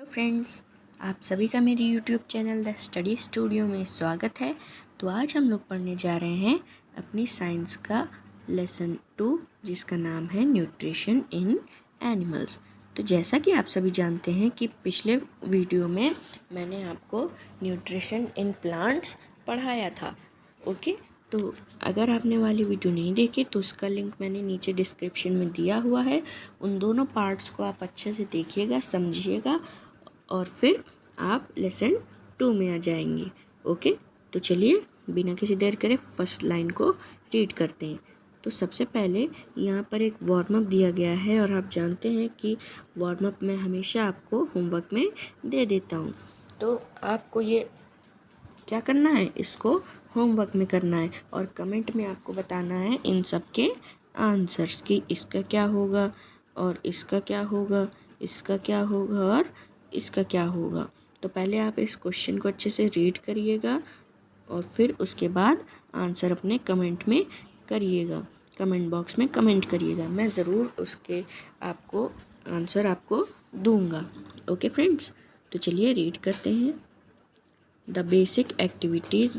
Hello friends, आप सभी का मेरे YouTube channel the study studio में स्वागत है। तो आज हम लोग पढ़ने जा रहे हैं अपनी साइंस का लेसन 2 जिसका नाम है न्यूट्रिशन इन एनिमल्स। तो जैसा कि आप सभी जानते हैं कि पिछले वीडियो में मैंने आपको न्यूट्रिशन इन प्लांट्स पढ़ाया था। ओके, तो अगर आपने वाली वीडियो नहीं देखी तो उसका लिंक मैंने नीचे डिस्क्रिप्शन में दिया हुआ है। उन दोनों पार्ट्स को आप अच्छे से देखिएगा, समझिएगा और फिर आप लेसन 2 में आ जाएंगे। ओके, तो चलिए बिना किसी देर करे फर्स्ट लाइन को रीड करते हैं। तो सबसे पहले यहाँ पर एक वार्म अप दिया गया है और आप जानते हैं कि वार्म अप मैं हमेशा आपको होमवर्क में दे देता हूँ। तो आपको ये क्या करना है, इसको होमवर्क में करना है और कमेंट में आपको बताना है इन सब के आंसर्स कि इसका क्या होगा और इसका क्या होगा, इसका क्या होगा और इसका क्या होगा। तो पहले आप इस क्वेश्चन को अच्छे से रीड करिएगा और फिर उसके बाद आंसर अपने कमेंट में करिएगा, कमेंट बॉक्स में कमेंट करिएगा। मैं ज़रूर उसके आपको आंसर आपको दूंगा। ओके फ्रेंड्स, तो चलिए रीड करते हैं। The basic activities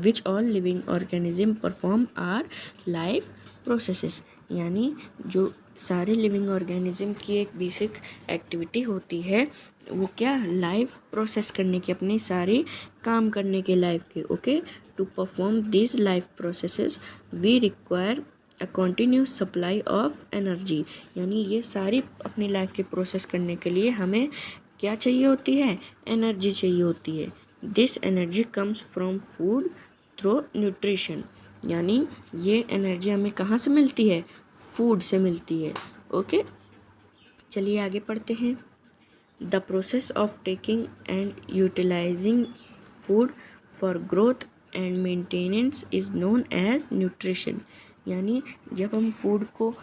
which all living organism perform are life processes। यानी जो सारे लिविंग ऑर्गेनिज्म की एक बेसिक एक्टिविटी होती है वो क्या, लाइफ प्रोसेस करने के, अपने सारे काम करने के लाइफ के। Okay, to perform this life processes we require a continuous supply of energy. यानी ये सारी अपनी लाइफ के प्रोसेस करने के लिए हमें क्या चाहिए होती है, एनर्जी चाहिए होती है। This energy comes from food through nutrition. यानी ये एनर्जी हमें कहाँ से मिलती है, फूड से मिलती है। ओके, चलिए आगे पढ़ते हैं। The process of taking and utilising food for growth and maintenance is known as nutrition. यानी जब हम फूड को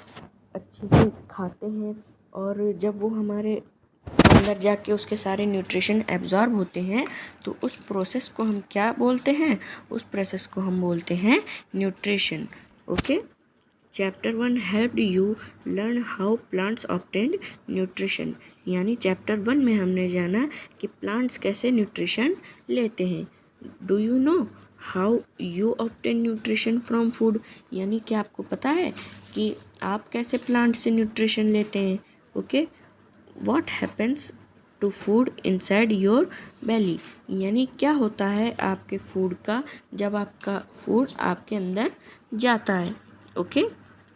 अच्छे से खाते हैं और जब वो हमारे अंदर जाके उसके सारे न्यूट्रिशन एब्जॉर्ब होते हैं तो उस प्रोसेस को हम क्या बोलते हैं, उस प्रोसेस को हम बोलते हैं nutrition. Okay, chapter 1 helped you learn how plants obtain nutrition. यानी चैप्टर 1 में हमने जाना कि प्लांट्स कैसे न्यूट्रिशन लेते हैं। Do you know how you obtain nutrition from food. यानी क्या आपको पता है कि आप कैसे प्लांट से न्यूट्रिशन लेते हैं। Okay, What happens to food inside your belly। यानी क्या होता है आपके फूड का जब आपका फूड आपके अंदर जाता है। Okay,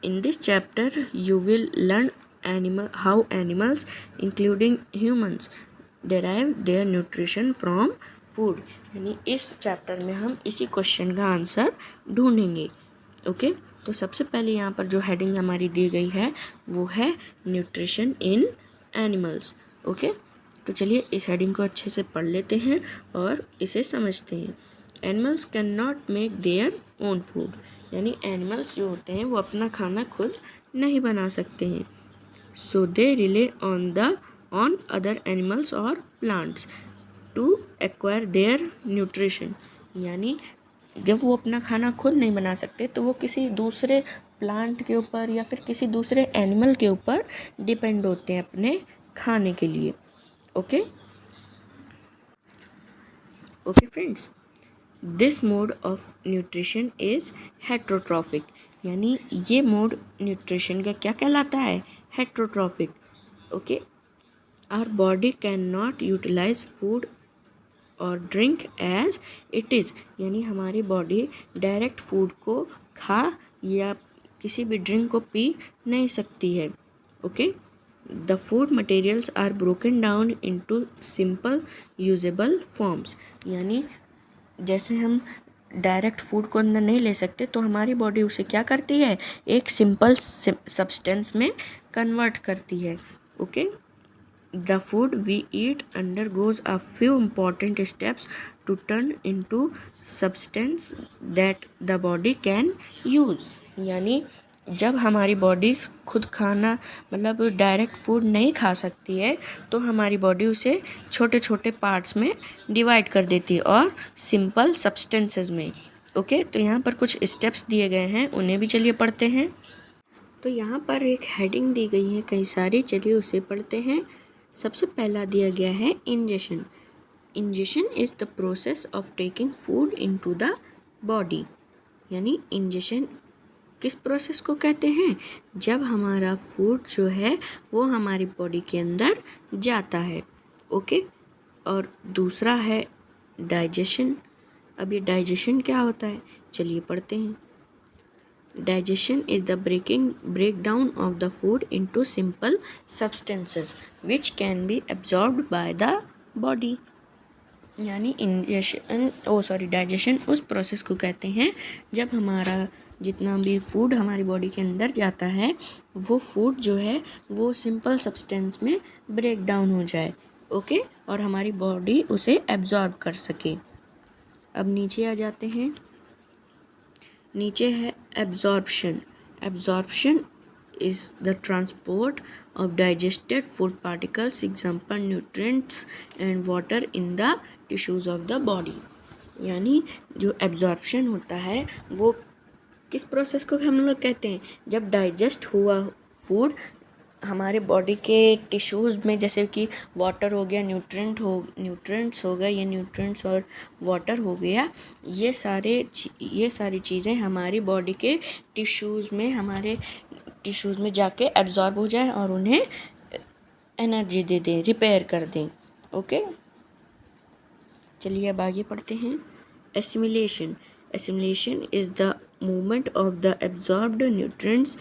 in this chapter you will learn how animals including humans derive their nutrition from food। यानी इस चैप्टर में हम इसी क्वेश्चन का आंसर ढूंढेंगे। ओके, तो सबसे पहले यहाँ पर जो हेडिंग हमारी दी गई है वो है न्यूट्रिशन इन एनिमल्स। ओके, तो चलिए इस हेडिंग को अच्छे से पढ़ लेते हैं और इसे समझते हैं। Animals can not make their own food. यानी एनिमल्स जो होते हैं वो अपना खाना खुद नहीं बना सकते हैं। So they rely on other animals और plants to acquire their nutrition. यानी जब वो अपना खाना खुद नहीं बना सकते तो वो किसी दूसरे प्लांट के ऊपर या फिर किसी दूसरे एनिमल के ऊपर डिपेंड होते हैं अपने खाने के लिए। Okay okay friends, this mode of nutrition is heterotrophic. यानी ये मोड न्यूट्रिशन का क्या कहलाता है, heterotrophic. Okay, our body can not utilise food और ड्रिंक एज इट इज़। यानी हमारी बॉडी डायरेक्ट फूड को खा या किसी भी ड्रिंक को पी नहीं सकती है। Okay, the food materials are broken down into simple usable forms. यानी जैसे हम डायरेक्ट फूड को अंदर नहीं ले सकते तो हमारी बॉडी उसे क्या करती है, एक सिंपल सब्सटेंस में कन्वर्ट करती है। Okay, the food we eat undergoes a few important steps to turn into substance that the body can use। यानी जब हमारी बॉडी खुद खाना मतलब डायरेक्ट फूड नहीं खा सकती है तो हमारी बॉडी उसे छोटे छोटे पार्ट्स में डिवाइड कर देती है और सिंपल सब्सटेंसेस में। ओके, तो यहाँ पर कुछ स्टेप्स दिए गए हैं, उन्हें भी चलिए पढ़ते हैं। तो यहाँ पर एक हेडिंग दी गई है कई सारी, चलिए उसे पढ़ते हैं। सबसे पहला दिया गया है ingestion. Ingestion is the process of taking food into the body. यानी इंजेशन किस प्रोसेस को कहते हैं? जब हमारा फूड जो है वो हमारी बॉडी के अंदर जाता है। ओके। और दूसरा है डाइजेशन। अब ये डाइजेशन क्या होता है, चलिए पढ़ते हैं। Digestion is the breakdown of the food into simple substances which can be absorbed by the body। यानी डाइजेशन उस प्रोसेस को कहते हैं जब हमारा जितना भी फूड हमारी बॉडी के अंदर जाता है वो फूड जो है वो सिंपल सब्सटेंस में ब्रेक डाउन हो जाए। ओके। और हमारी बॉडी उसे एब्जॉर्ब कर सके। अब नीचे आ जाते हैं। नीचे है absorption. Absorption is the transport of digested food particles, example nutrients and water in the tissues of the body। यानी जो एब्जॉर्प्शन होता है वो किस प्रोसेस को हम लोग कहते हैं? जब डाइजेस्ट हुआ फूड हमारे बॉडी के टिश्यूज़ में, जैसे कि वाटर हो गया, न्यूट्रिएंट्स हो गए, ये न्यूट्रिएंट्स और वाटर हो गया, ये सारी चीज़ें हमारी बॉडी के टिश्यूज़ में जाके एब्जॉर्ब हो जाए और उन्हें एनर्जी दे दें, रिपेयर कर दें। ओके। चलिए अब आगे पढ़ते हैं। Assimilation. Assimilation is the movement of the absorbed nutrients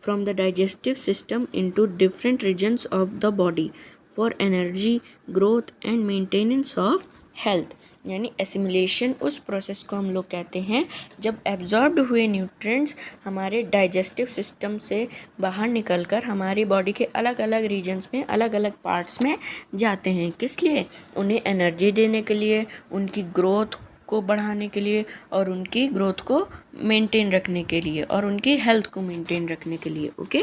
from the digestive system into different regions of the body for energy, growth and maintenance of health। यानी एसिमिलेशन उस प्रोसेस को हम लोग कहते हैं जब एब्जॉर्ब्ड हुए न्यूट्रिएंट्स हमारे डाइजेस्टिव सिस्टम से बाहर निकलकर हमारी बॉडी के अलग अलग रीजन्स में, अलग अलग पार्ट्स में जाते हैं। किस लिए? उन्हें एनर्जी देने के लिए, उनकी ग्रोथ को बढ़ाने के लिए और उनकी ग्रोथ को मेंटेन रखने के लिए और उनकी हेल्थ को मेंटेन रखने के लिए। ओके।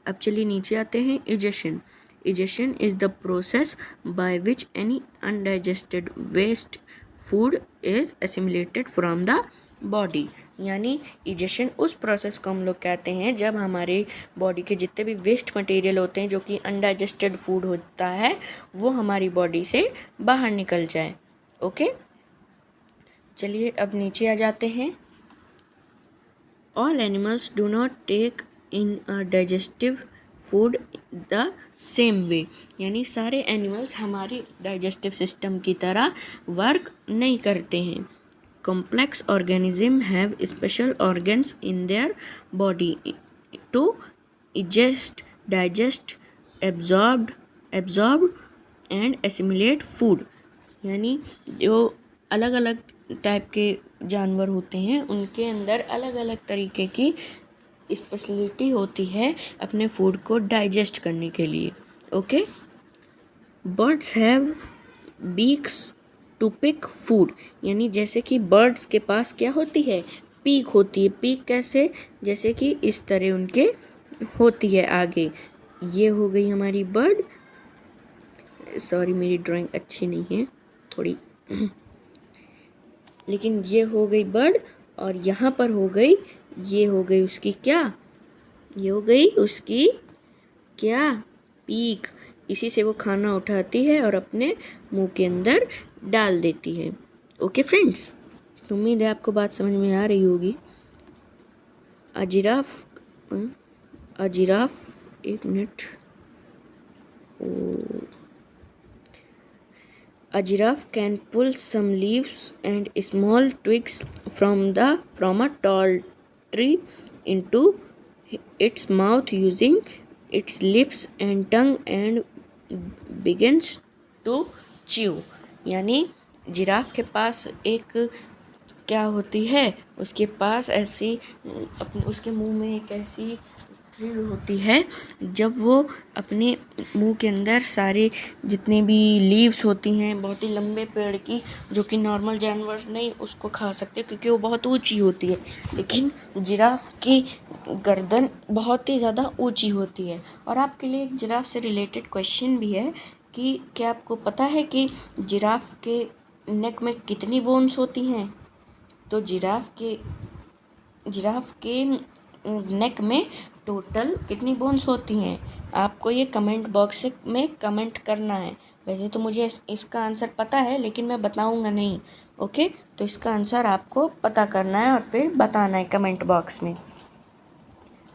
अब चलिए नीचे आते हैं। Egestion. Egestion is the process by which any undigested waste food is assimilated from the body. यानी इजेशन उस प्रोसेस को हम लोग कहते हैं जब हमारे बॉडी के जितने भी वेस्ट मटेरियल होते हैं जो कि अनडाइजेस्टेड फूड होता है वो हमारी बॉडी से बाहर निकल जाए। ओके। चलिए अब नीचे आ जाते हैं। All animals do not take in a digestive food the same way. यानी सारे एनिमल्स हमारी डाइजेस्टिव सिस्टम की तरह वर्क नहीं करते हैं। Complex organism have special organs in their body to digest, absorb and assimilate food. यानी जो अलग अलग टाइप के जानवर होते हैं उनके अंदर अलग अलग तरीके की स्पेशलिटी होती है अपने फूड को डाइजेस्ट करने के लिए। Okay. Birds have beaks to pick food. यानी जैसे कि बर्ड्स के पास क्या होती है? पीक होती है। पीक कैसे? जैसे कि इस तरह उनके होती है आगे। ये हो गई हमारी बर्ड। सॉरी मेरी ड्राइंग अच्छी नहीं है थोड़ी लेकिन ये हो गई बर्ड और यहाँ पर ये हो गई उसकी क्या? ये हो गई उसकी क्या? पीक। इसी से वो खाना उठाती है और अपने मुंह के अंदर डाल देती है। ओके फ्रेंड्स, उम्मीद है आपको बात समझ में आ रही होगी। अजिराफ एक minute. A giraffe can pull some leaves and small twigs from a tall tree into its mouth using its lips and tongue and begins to chew। यानी जिराफ के पास एक क्या होती है? उसके पास उसके मुंह में एक ऐसी रीढ़ होती है जब वो अपने मुंह के अंदर सारे जितने भी लीव्स होती हैं बहुत ही लंबे पेड़ की, जो कि नॉर्मल जानवर नहीं उसको खा सकते क्योंकि वो बहुत ऊंची होती है, लेकिन जिराफ की गर्दन बहुत ही ज़्यादा ऊंची होती है। और आपके लिए एक जिराफ से रिलेटेड क्वेश्चन भी है कि क्या आपको पता है कि जिराफ के नेक में कितनी बोन्स होती हैं? तो जिराफ के नेक में टोटल कितनी बोन्स होती हैं? आपको ये कमेंट बॉक्स में कमेंट करना है। वैसे तो मुझे इसका आंसर पता है, लेकिन मैं बताऊंगा नहीं। ओके, तो इसका आंसर आपको पता करना है और फिर बताना है कमेंट बॉक्स में।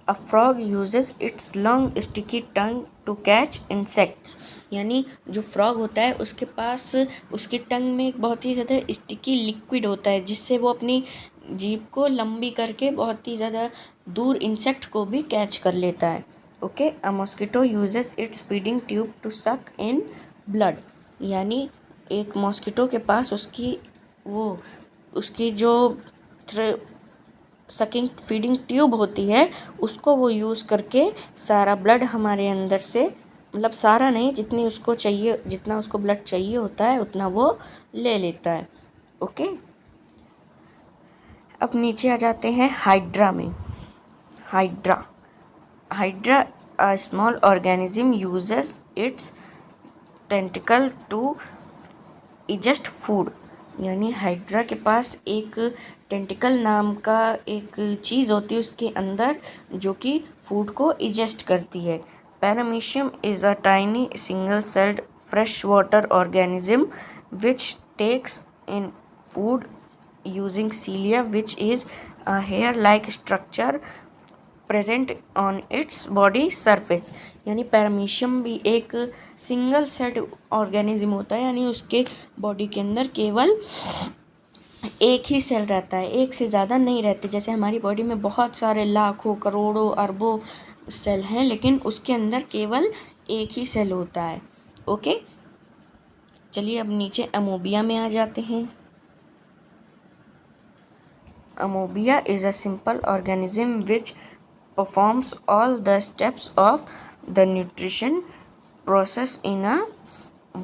A frog uses its long sticky tongue to catch insects. यानी जो फ्रॉग होता है उसके पास उसकी टंग में एक बहुत ही ज़्यादा स्टिकी लिक्विड होता है, जिससे वो अपनी जीभ को लंबी करके बहुत ही ज़्यादा दूर इंसेक्ट को भी कैच कर लेता है। Okay, a mosquito uses its feeding tube to suck in blood. यानी एक मॉस्किटो के पास उसकी जो सकिंग फीडिंग ट्यूब होती है, उसको वो यूज़ करके सारा ब्लड हमारे अंदर से, मतलब सारा नहीं, जितनी उसको चाहिए, जितना उसको ब्लड चाहिए होता है उतना वो ले लेता है। ओके, अब नीचे आ जाते हैं हाइड्रा में। Hydra hydra a small organism uses its tentacle to ingest food. यानी हाइड्रा के पास एक टेंटिकल नाम का एक चीज़ होती है उसके अंदर, जो कि फूड को इजेस्ट करती है। Paramecium is a tiny single celled fresh water organism which takes in food using cilia which is a hair like structure present on its body surface. यानी पैरामीशियम भी एक सिंगल सेट ऑर्गेनिज्म होता है, यानी उसके body के अंदर केवल एक ही सेल रहता है, एक से ज़्यादा नहीं रहते। जैसे हमारी बॉडी में बहुत सारे लाखों करोड़ों अरबों सेल हैं, लेकिन उसके अंदर केवल एक ही सेल होता है। ओके, चलिए अब नीचे अमोबिया में आ जाते हैं। Amoeba is a simple organism which performs all the steps of the nutrition process in a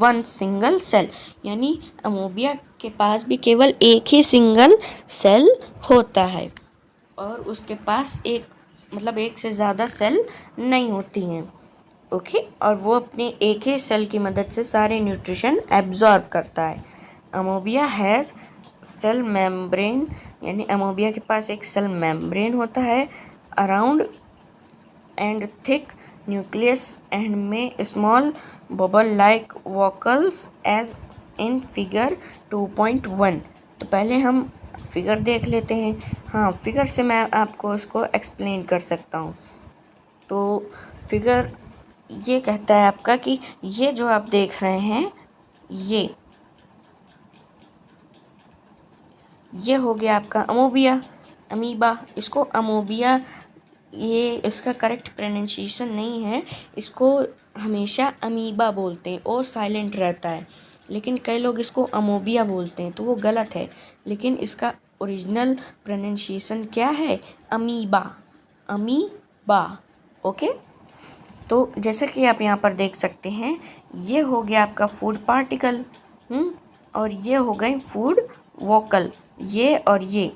one single cell। यानी अमोबिया के पास भी केवल एक ही सिंगल सेल होता है और उसके पास एक से ज़्यादा सेल नहीं होती हैं। ओके, और वो अपने एक ही सेल की मदद से सारे न्यूट्रिशन एब्जॉर्ब करता है। अमोबिया हैज़ सेल मेम्ब्रेन। यानी अमोबिया के पास एक सेल मेम्ब्रेन होता है around and thick nucleus and may small bubble like vocals as in figure 2.1। तो पहले हम फिगर देख लेते हैं। हाँ, फिगर से मैं आपको इसको एक्सप्लेन कर सकता हूँ। तो फिगर ये कहता है आपका कि ये जो आप देख रहे हैं, ये हो गया आपका अमोबिया, अमीबा। इसको अमोबिया, ये इसका करेक्ट प्रोनाउंसिएशन नहीं है, इसको हमेशा अमीबा बोलते हैं, ओ साइलेंट रहता है, लेकिन कई लोग इसको अमोबिया बोलते हैं, तो वो गलत है। लेकिन इसका ओरिजिनल प्रोनाउंसिएशन क्या है? Amoeba, amoeba. ओके, तो जैसा कि आप यहाँ पर देख सकते हैं, ये हो गया आपका फूड पार्टिकल, और ये हो गई फूड वोकल। ये और ये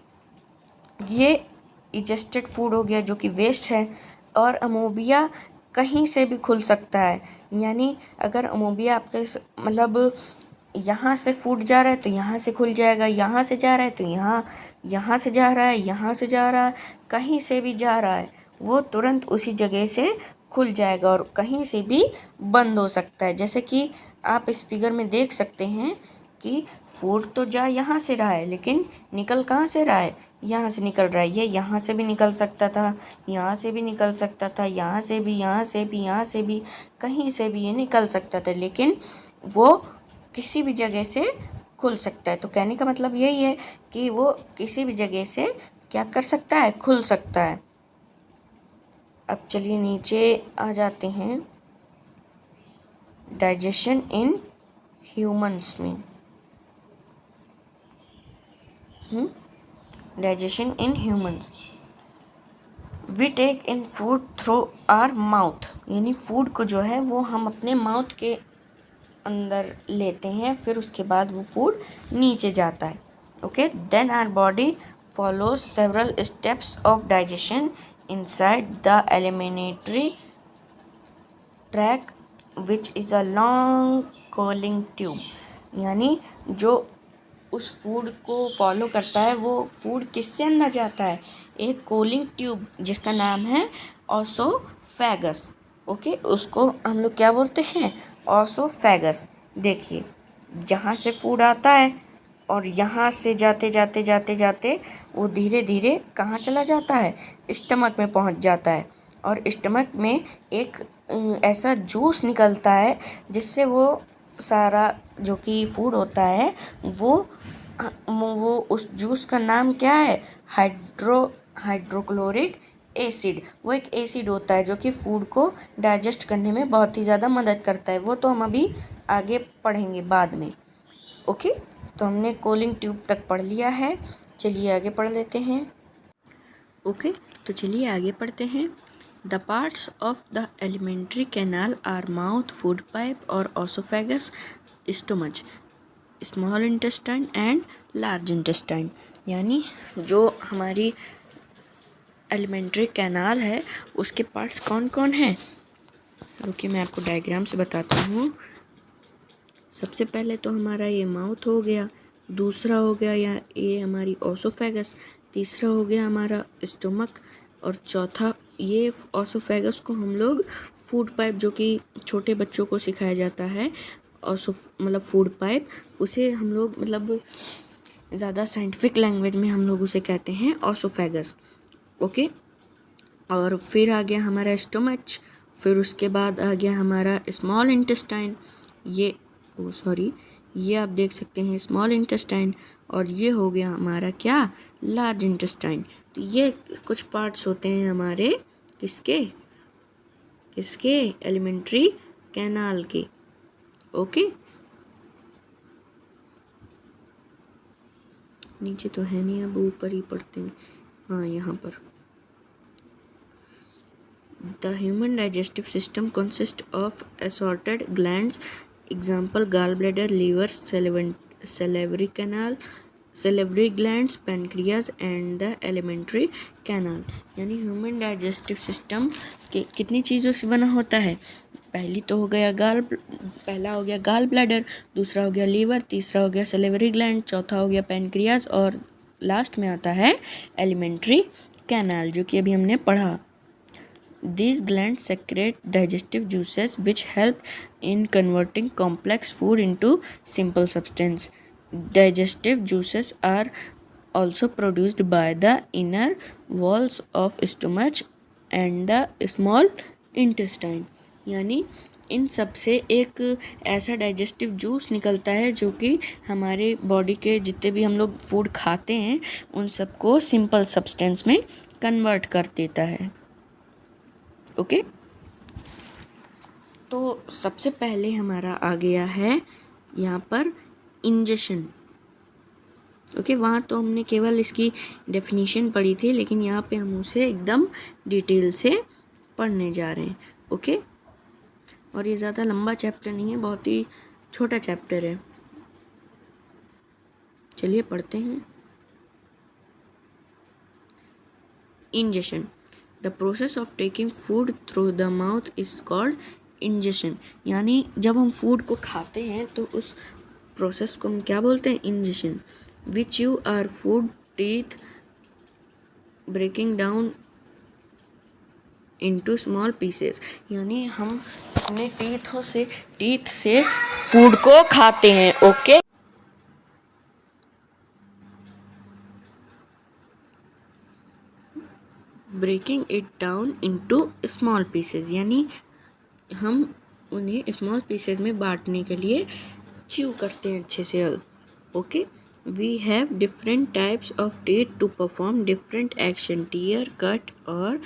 इजेस्टेड फूड हो गया, जो कि वेस्ट है। और अमोबिया कहीं से भी खुल सकता है। यानी अगर अमोबिया आपके मतलब यहाँ से फूड जा रहा है तो यहाँ से खुल जाएगा, यहाँ से जा रहा है तो यहाँ से जा रहा है, यहाँ से जा रहा है, कहीं से भी जा रहा है, वो तुरंत उसी जगह से खुल जाएगा और कहीं से भी बंद हो सकता है। जैसे कि आप इस फिगर में देख सकते हैं कि फूड तो जा यहाँ से रहा है, लेकिन निकल कहाँ से रहा है? यहाँ से निकल रहा है। ये यहाँ से भी निकल सकता था, यहाँ से भी निकल सकता था, यहाँ से भी, यहाँ से भी, यहाँ से भी, कहीं से भी ये निकल सकता था, लेकिन वो किसी भी जगह से खुल सकता है। तो कहने का मतलब यही है कि वो किसी भी जगह से क्या कर सकता है? खुल सकता है। अब चलिए नीचे आ जाते हैं डाइजेशन इन ह्यूमंस में। Digestion in humans, we take in food through our mouth. यानी फूड को जो है वो हम अपने माउथ के अंदर लेते हैं, फिर उसके बाद वो फूड नीचे जाता है। Okay, then our body follows several steps of digestion inside the alimentary track which is a long curling tube. यानी जो उस फूड को फॉलो करता है, वो फूड किससे अंदर जाता है? एक कूलिंग ट्यूब जिसका नाम है ऑसोफेगस। ओके, उसको हम लोग क्या बोलते हैं? ऑसोफेगस। देखिए, यहाँ से फूड आता है और यहाँ से जाते जाते जाते जाते वो धीरे धीरे कहाँ चला जाता है? स्टमक में पहुँच जाता है। और स्टमक में एक ऐसा जूस निकलता है जिससे वो सारा जो कि फूड होता है वो उस जूस का नाम क्या है? Hydrochloric acid. वो एक एसिड होता है जो कि फूड को डाइजेस्ट करने में बहुत ही ज़्यादा मदद करता है। वो तो हम अभी आगे पढ़ेंगे बाद में। ओके, तो हमने कूलिंग ट्यूब तक पढ़ लिया है। चलिए आगे पढ़ लेते हैं। ओके, तो चलिए आगे पढ़ते हैं। The parts of the alimentary canal are mouth, food pipe और oesophagus, stomach, small intestine and large intestine. यानी जो हमारी एलिमेंट्री कैनाल है उसके पार्ट्स कौन कौन हैं? रुकिए, मैं आपको डायग्राम से बताता हूँ। सबसे पहले तो हमारा ये माउथ हो गया, दूसरा हो गया ये हमारी ऑसोफेगस, तीसरा हो गया हमारा स्टमक, और चौथा ये ऑसोफेगस को हम लोग फूड पाइप, जो कि छोटे बच्चों को सिखाया जाता है, मतलब फूड पाइप, उसे हम लोग मतलब ज़्यादा साइंटिफिक लैंग्वेज में हम लोग उसे कहते हैं ऑसोफेगस। ओके, और फिर आ गया हमारा स्टोमच, फिर उसके बाद आ गया हमारा स्मॉल इंटेस्टाइन, ये आप देख सकते हैं स्मॉल इंटेस्टाइन, और ये हो गया हमारा क्या? Large intestine. तो ये कुछ पार्ट्स होते हैं हमारे किसके एलिमेंट्री कैनाल के। ओके, नीचे तो है नहीं, अब ऊपर ही पढ़ते हैं। हाँ, यहाँ पर The human digestive system consists of assorted glands, example gallbladder, liver, salivary canal, salivary glands, pancreas and the alimentary canal। यानी ह्यूमन डाइजेस्टिव सिस्टम के कितनी चीज़ों से बना होता है? पहला हो गया गाल ब्लैडर, दूसरा हो गया लीवर, तीसरा हो गया सलेवरी ग्लैंड, चौथा हो गया पैनक्रियाज, और लास्ट में आता है एलिमेंट्री कैनाल, जो कि अभी हमने पढ़ा। These glands secrete digestive juices which help in converting complex food into simple substance. Digestive juices are also produced by the inner walls of stomach and the small intestine। यानी इन सब से एक ऐसा डाइजेस्टिव जूस निकलता है जो कि हमारे बॉडी के जितने भी हम लोग फूड खाते हैं उन सबको सिंपल सब्सटेंस में कन्वर्ट कर देता है। ओके, तो सबसे पहले हमारा आ गया है यहाँ पर इंजेशन। ओके, वहाँ तो हमने केवल इसकी डेफिनेशन पढ़ी थी, लेकिन यहाँ पे हम उसे एकदम डिटेल से पढ़ने जा रहे हैं। ओके, और ये ज़्यादा लंबा चैप्टर नहीं है, बहुत ही छोटा चैप्टर है। चलिए पढ़ते हैं। Ingestion. The process of taking food through the mouth is called ingestion। यानी जब हम फूड को खाते हैं तो उस प्रोसेस को हम क्या बोलते हैं? Ingestion. Which you are food teeth breaking down into small pieces. यानी हम अपने टीथ से फूड को खाते हैं। Okay, breaking it down into small pieces, यानी हम उन्हें स्मॉल पीसेस में बांटने के लिए च्यू करते हैं अच्छे से। Okay, we have different types of teeth to perform different action, tear, cut और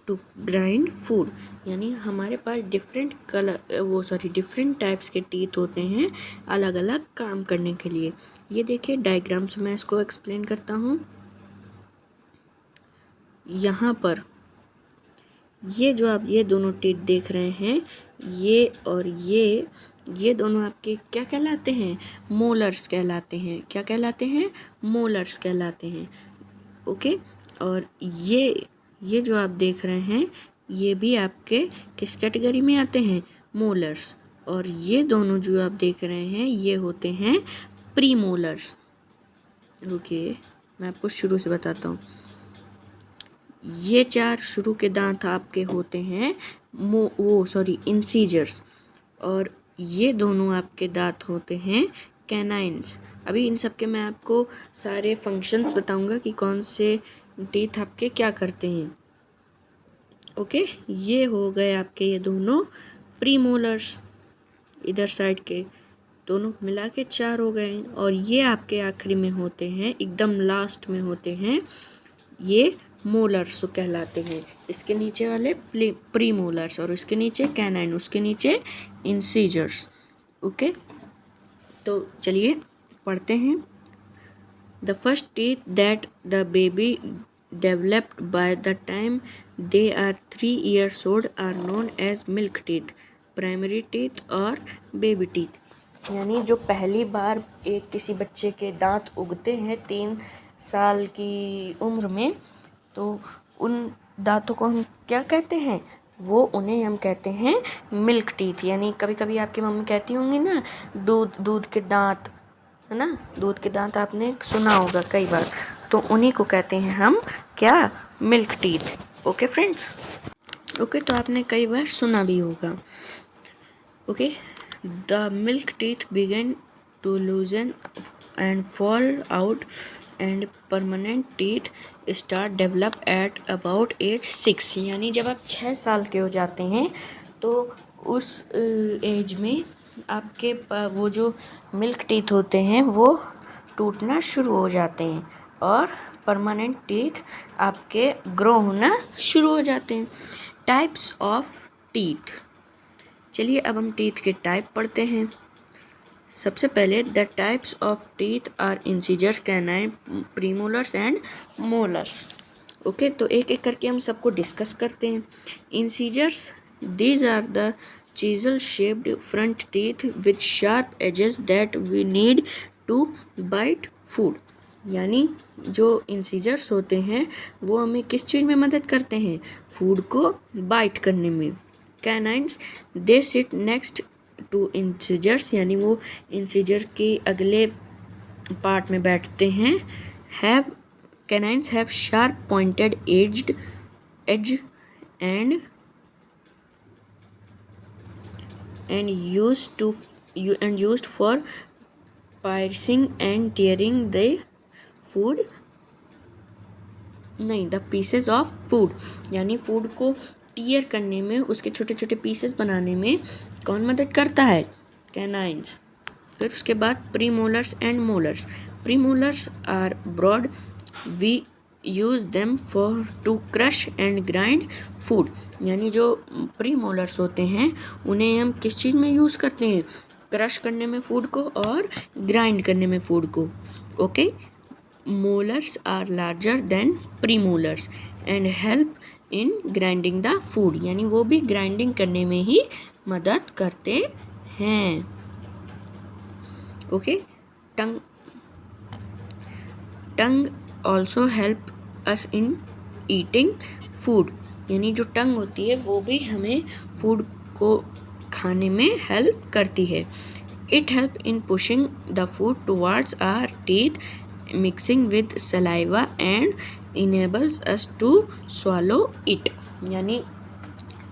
टू ग्राइंड फूड। यानी हमारे पास डिफरेंट टाइप्स के टीथ होते हैं अलग अलग काम करने के लिए। ये देखिए डायग्राम से मैं इसको एक्सप्लेन करता हूँ। यहाँ पर ये जो आप ये दोनों टीथ देख रहे हैं, ये और ये दोनों आपके क्या कहलाते हैं? मोलर्स कहलाते हैं। क्या कहलाते हैं? मोलर्स कहलाते हैं। ओके, और ये जो आप देख रहे हैं ये भी आपके किस कैटेगरी में आते हैं? मोलर्स। और ये दोनों जो आप देख रहे हैं ये होते हैं प्रीमोलर्स। रुकिए, मैं आपको शुरू से बताता हूँ। ये 4 शुरू के दांत आपके होते हैं इंसीजर्स, और ये दोनों आपके दांत होते हैं कैनाइन्स। अभी इन सब के मैं आपको सारे फंक्शंस बताऊंगा कि कौन से टीथ आपके क्या करते हैं। ओके, ये हो गए आपके ये दोनों प्रीमोलर्स, इधर साइड के दोनों मिला के 4 हो गए। और ये आपके आखिरी में होते हैं, एकदम लास्ट में होते हैं, ये मोलर्स कहलाते हैं। इसके नीचे वाले प्रीमोलर्स, और इसके नीचे कैनाइन, उसके नीचे इंसीजर्स। ओके, तो चलिए पढ़ते हैं। The first teeth that the baby developed by the time they are 3 years old are known as milk teeth, primary teeth और baby teeth। यानी जो पहली बार एक किसी बच्चे के दांत उगते हैं 3 साल की उम्र में, तो उन दांतों को हम क्या कहते हैं, उन्हें हम कहते हैं मिल्क टीथ। यानी कभी कभी आपकी मम्मी कहती होंगी ना, दूध के दांत, है ना, दूध के दांत आपने सुना होगा कई बार, तो उन्हीं को कहते हैं हम क्या, milk teeth. Okay friends, okay, तो आपने कई बार सुना भी होगा। Okay, the milk teeth begin to loosen and fall out and permanent teeth start develop at about age 6। यानी जब आप 6 साल के हो जाते हैं तो उस एज में आपके वो जो मिल्क टीथ होते हैं वो टूटना शुरू हो जाते हैं और परमानेंट टीथ आपके ग्रो होना शुरू हो जाते हैं। टाइप्स ऑफ टीथ, चलिए अब हम टीथ के टाइप पढ़ते हैं। सबसे पहले the types of teeth are incisors, canine, premolars and molars. Okay, तो एक एक करके हम सबको डिस्कस करते हैं। Incisors, these are the chisel shaped front teeth with sharp edges that we need to bite food। यानी जो इंसीजर्स होते हैं वो हमें किस चीज़ में मदद करते हैं, फूड को बाइट करने में। Canines, they sit next to incisors, यानी वो इंसीजर के अगले पार्ट में बैठते हैं। Canines have sharp pointed edge and used for piercing and tearing the pieces of food। यानी फूड को टीयर करने में, उसके छोटे छोटे पीसेस बनाने में कौन मदद करता है, कैनाइन्स। फिर उसके बाद premolars and molars. Premolars are broad, we use them for to crush and grind food. यानी जो प्रीमोलर्स होते हैं उन्हें हम किस चीज़ में यूज़ करते हैं, क्रश करने में फूड को और ग्राइंड करने में फूड को। Okay, molars are larger than premolars and help in grinding the food. यानी वो भी ग्राइंडिंग करने में ही मदद करते हैं। ओके, टंग ऑल्सो हेल्प अस इन ईटिंग फूड। यानी जो टंग होती है वो भी हमें फूड को खाने में हेल्प करती है। It help in pushing the food towards our teeth, mixing with saliva and enables us to swallow it. यानी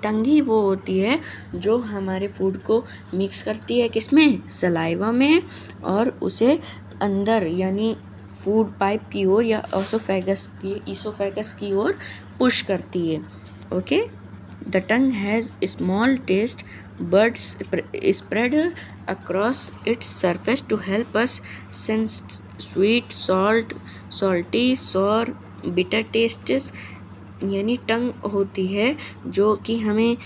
टंग ही वो होती है जो हमारे फूड को मिक्स करती है, किसमें, सलाइवा में, और उसे अंदर यानी फूड पाइप की ओर या इसोफेगस की ओर पुश करती है। Okay, the tongue has small taste buds spread across its surface to help us sense sweet, salty, sour, bitter tastes. यानी टंग होती है जो कि हमें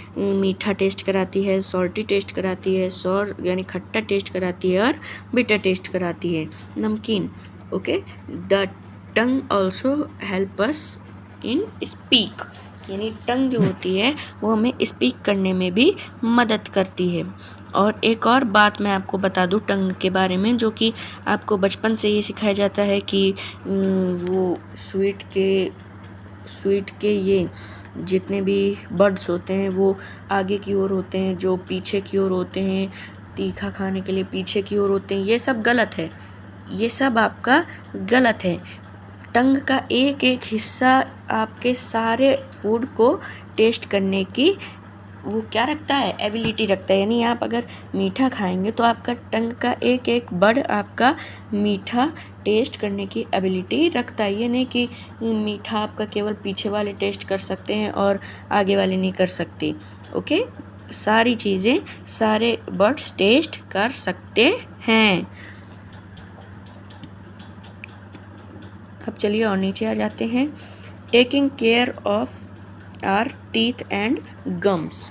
मीठा टेस्ट कराती है, सॉल्टी टेस्ट कराती है, सॉर यानी खट्टा टेस्ट कराती है, और बिटर टेस्ट कराती है, नमकीन। Okay, the tongue also help us in speak. यानी टंग जो होती है वो हमें स्पीक करने में भी मदद करती है। और एक और बात मैं आपको बता दूँ टंग के बारे में, जो कि आपको बचपन से ये सिखाया जाता है कि वो स्वीट के ये जितने भी बर्ड्स होते हैं वो आगे की ओर होते हैं, जो पीछे की ओर होते हैं, तीखा खाने के लिए पीछे की ओर होते हैं। ये सब गलत है, ये सब आपका गलत है। टंग का एक एक हिस्सा आपके सारे फूड को टेस्ट करने की वो क्या रखता है, एबिलिटी रखता है। यानी आप अगर मीठा खाएंगे तो आपका टंग का एक एक बर्ड आपका मीठा टेस्ट करने की एबिलिटी रखता है। ये नहीं कि मीठा आपका केवल पीछे वाले टेस्ट कर सकते हैं और आगे वाले नहीं कर सकते। ओके, सारी चीज़ें सारे बर्ड्स टेस्ट कर सकते हैं। अब चलिए और नीचे आ जाते हैं। Taking care of our teeth and gums.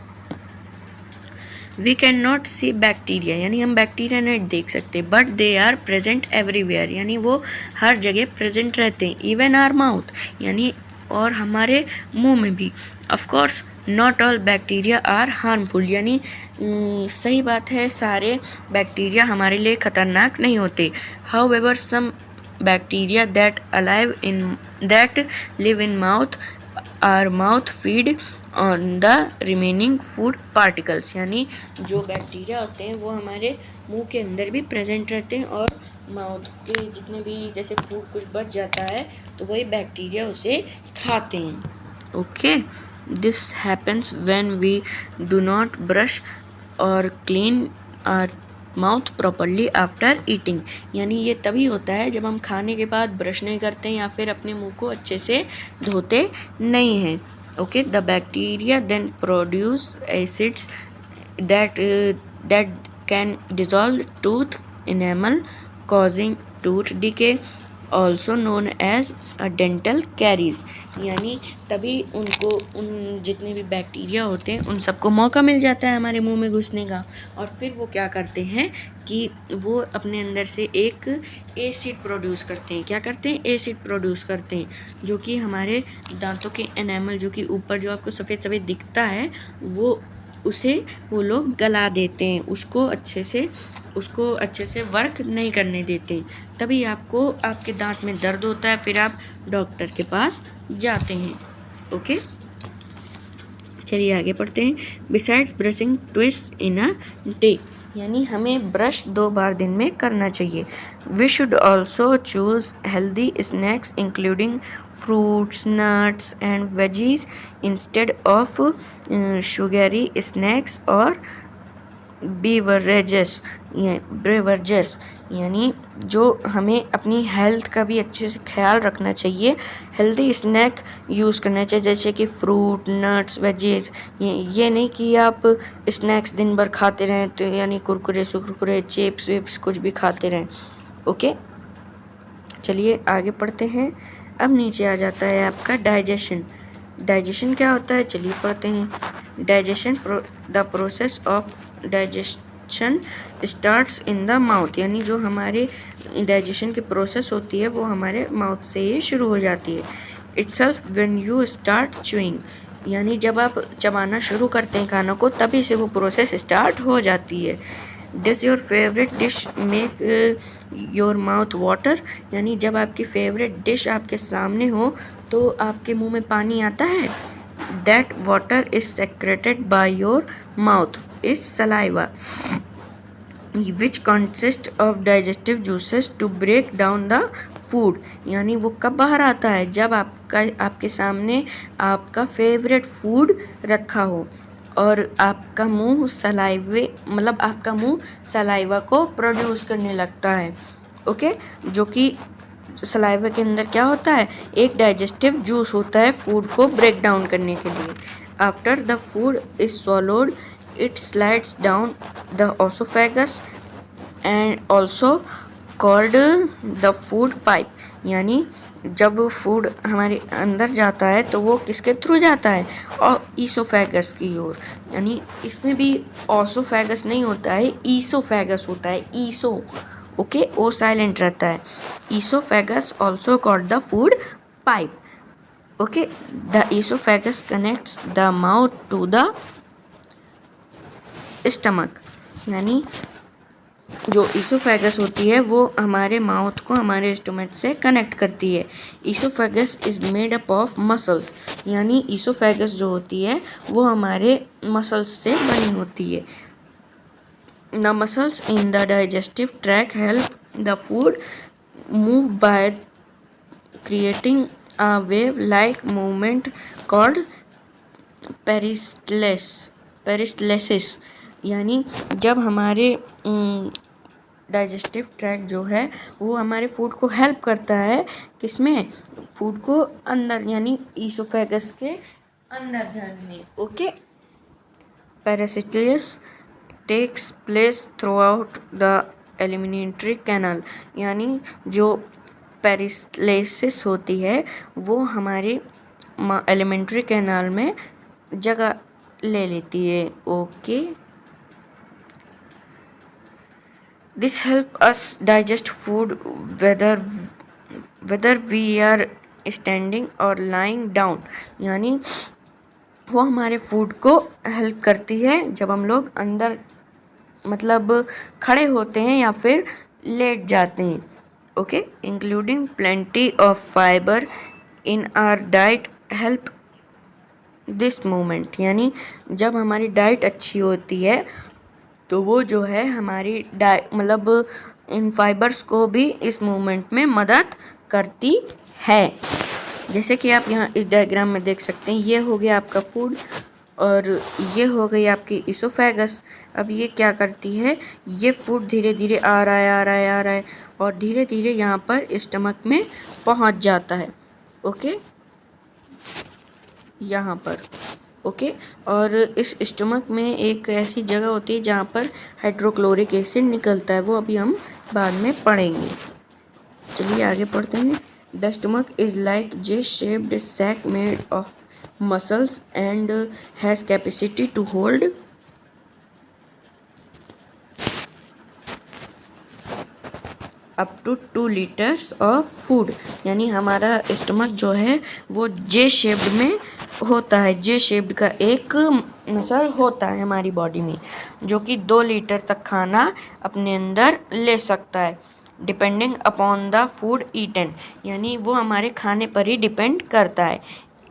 We can not see bacteria, यानी हम बैक्टीरिया नहीं देख सकते, but they are present everywhere, यानी वो हर जगह प्रेजेंट रहते हैं। इवन आवर माउथ, यानी और हमारे मुंह में भी। Of course not all bacteria are harmful, यानी सही बात है, सारे बैक्टीरिया हमारे लिए खतरनाक नहीं होते। However some bacteria that live in mouth our mouth feed on the remaining food particles, यानी जो बैक्टीरिया होते हैं वो हमारे मुंह के अंदर भी प्रेजेंट रहते हैं और माउथ के जितने भी जैसे फूड कुछ बच जाता है तो वही बैक्टीरिया उसे खाते हैं। Okay, this happens when we do not brush और clean our mouth properly after eating, यानी ये तभी होता है जब हम खाने के बाद ब्रश नहीं करते या फिर अपने मुंह को अच्छे से धोते नहीं हैं। Okay, the bacteria then produce acids that can dissolve tooth enamel causing tooth decay, also known as dental caries, यानी तभी उनको उन जितने भी बैक्टीरिया होते हैं उन सबको मौका मिल जाता है हमारे मुंह में घुसने का, और फिर वो क्या करते हैं कि वो अपने अंदर से एक एसिड प्रोड्यूस करते हैं। क्या करते हैं? एसिड प्रोड्यूस करते हैं, जो कि हमारे दांतों के एनामल जो कि ऊपर जो आपको सफ़ेद सफ़ेद दिखता है उसे वो लोग गला देते हैं, उसको अच्छे से वर्क नहीं करने देते। तभी आपको आपके दांत में दर्द होता है, फिर आप डॉक्टर के पास जाते हैं। ओके, चलिए आगे पढ़ते हैं। Besides brushing twice in a day, यानी हमें ब्रश 2 बार दिन में करना चाहिए। We should also choose healthy snacks including fruits, nuts and veggies instead of sugary snacks or beverages, यानी जो हमें अपनी हेल्थ का भी अच्छे से ख्याल रखना चाहिए। हेल्दी स्नैक यूज़ करना चाहिए जैसे कि फ्रूट, नट्स, वेजीज। ये नहीं कि आप स्नैक्स दिन भर खाते रहें, तो यानी कुरकुरे, चिप्स विप्स कुछ भी खाते रहें। ओके, चलिए आगे पढ़ते हैं। अब नीचे आ जाता है आपका डाइजेशन क्या होता है, चलिए पढ़ते हैं। Digestion the process of digestion starts in the mouth, यानी जो हमारे डाइजेशन की प्रोसेस होती है वो हमारे माउथ से ही शुरू हो जाती है। Itself when you start chewing, यानी जब आप चबाना शुरू करते हैं खाना को तभी से वो प्रोसेस स्टार्ट हो जाती है। Does your favourite dish make your mouth water, यानी जब आपकी फेवरेट डिश आपके सामने हो तो आपके मुंह में पानी आता है। That water is secreted by your mouth is saliva which consist of digestive juices to break down the food, यानी वो कब बाहर आता है? जब आपके सामने आपका फेवरेट फूड रखा हो और आपका मुंह सलाइवा को प्रोड्यूस करने लगता है। ओके, जो कि सलाइवा के अंदर क्या होता है? एक डाइजेस्टिव जूस होता है फूड को ब्रेक डाउन करने के लिए। After the food is swallowed it slides down the oesophagus and also called the food pipe, यानी जब फूड हमारे अंदर जाता है तो वो किसके थ्रू जाता है? और ईसोफेगस की ओर, यानी इसमें भी ओसोफेगस नहीं होता है, ईसोफेगस होता है। ईसो, ओके, ओ साइलेंट रहता है। Oesophagus also called the food pipe. Okay, the oesophagus connects the mouth to the stomach, यानी जो ईसोफेगस होती है वो हमारे माउथ को हमारे स्टमक से कनेक्ट करती है। Oesophagus is made up of muscles, यानी ईसोफेगस जो होती है वो हमारे मसल्स से बनी होती है। The muscles in the digestive track help the food move by creating a wave-like movement called पेरिस्टलेसिस। यानी जब हमारे डाइजेस्टिव ट्रैक्ट जो है वो हमारे फूड को हेल्प करता है, किसमें, फूड को अंदर यानी ईसोफेगस के अंदर जाने में। Okay, peristalsis takes place throughout the eliminatory canal. यानी जो पेरिस्टलेसिस होती है वो हमारे एलिमेंट्री कैनाल में जगह ले लेती है। Okay, this help us digest food whether we are standing or lying down. यानी वो हमारे फूड को हेल्प करती है जब हम लोग अंदर मतलब खड़े होते हैं या फिर लेट जाते हैं। Okay, including plenty of fibre in our diet help this movement. यानी जब हमारी डाइट अच्छी होती है तो वो जो है हमारी मतलब इन फाइबर्स को भी इस मूवमेंट में मदद करती है। जैसे कि आप यहाँ इस डायग्राम में देख सकते हैं, ये हो गया आपका फूड और ये हो गई आपकी इसोफेगस। अब ये क्या करती है, ये फूड धीरे धीरे आ रहा है और धीरे धीरे यहाँ पर स्टमक में पहुँच जाता है। ओके, यहाँ पर। ओके, और इस स्टमक में एक ऐसी जगह होती है जहाँ पर हाइड्रोक्लोरिक एसिड निकलता है, वो अभी हम बाद में पढ़ेंगे। चलिए आगे पढ़ते हैं। The stomach is like J shaped sac made of muscles and has capacity to hold up to 2 litres of food. यानी हमारा स्टमक जो है वो जे शेप्ड में होता है। जे शेप्ड का एक मसल होता है हमारी बॉडी में जो कि 2 लीटर तक खाना अपने अंदर ले सकता है, depending upon the food eaten. यानी वो हमारे खाने पर ही डिपेंड करता है।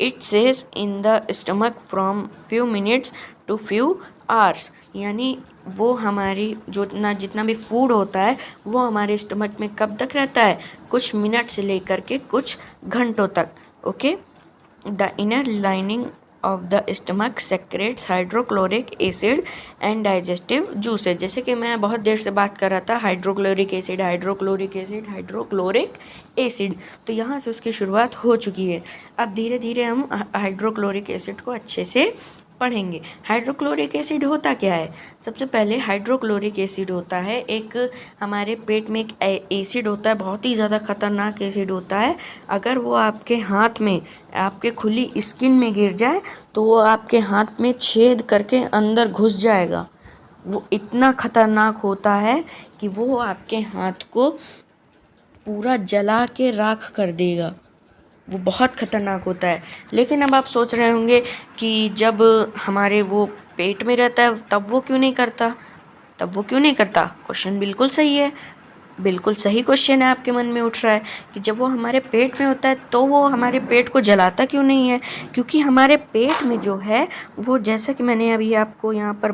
इट सेज in the stomach from few minutes to few hours. यानी वो हमारी जितना भी फूड होता है वो हमारे स्टमक में कब तक रहता है, कुछ मिनट से लेकर के कुछ घंटों तक। Okay, the inner lining of the stomach secrets hydrochloric acid and digestive juices. जैसे कि मैं बहुत देर से बात कर रहा था, hydrochloric acid hydrochloric acid hydrochloric acid, तो यहाँ से उसकी शुरुआत हो चुकी है। अब धीरे धीरे हम हाइड्रोक्लोरिक एसिड को अच्छे से पढ़ेंगे। हाइड्रोक्लोरिक एसिड होता क्या है? सबसे पहले हाइड्रोक्लोरिक एसिड होता है एक हमारे पेट में एक एसिड होता है, बहुत ही ज़्यादा खतरनाक एसिड होता है। अगर वो आपके हाथ में, आपके खुली स्किन में गिर जाए तो वो आपके हाथ में छेद करके अंदर घुस जाएगा। वो इतना खतरनाक होता है कि वो आपके हाथ को पूरा जला के राख कर देगा। वो बहुत ख़तरनाक होता है। लेकिन अब आप सोच रहे होंगे कि जब हमारे वो पेट में रहता है तब वो क्यों नहीं करता, क्वेश्चन बिल्कुल सही है, बिल्कुल सही क्वेश्चन है आपके मन में उठ रहा है कि जब वो हमारे पेट में होता है तो वो हमारे पेट को जलाता क्यों नहीं है। क्योंकि हमारे पेट में जो है वो, जैसा कि मैंने अभी आपको यहाँ पर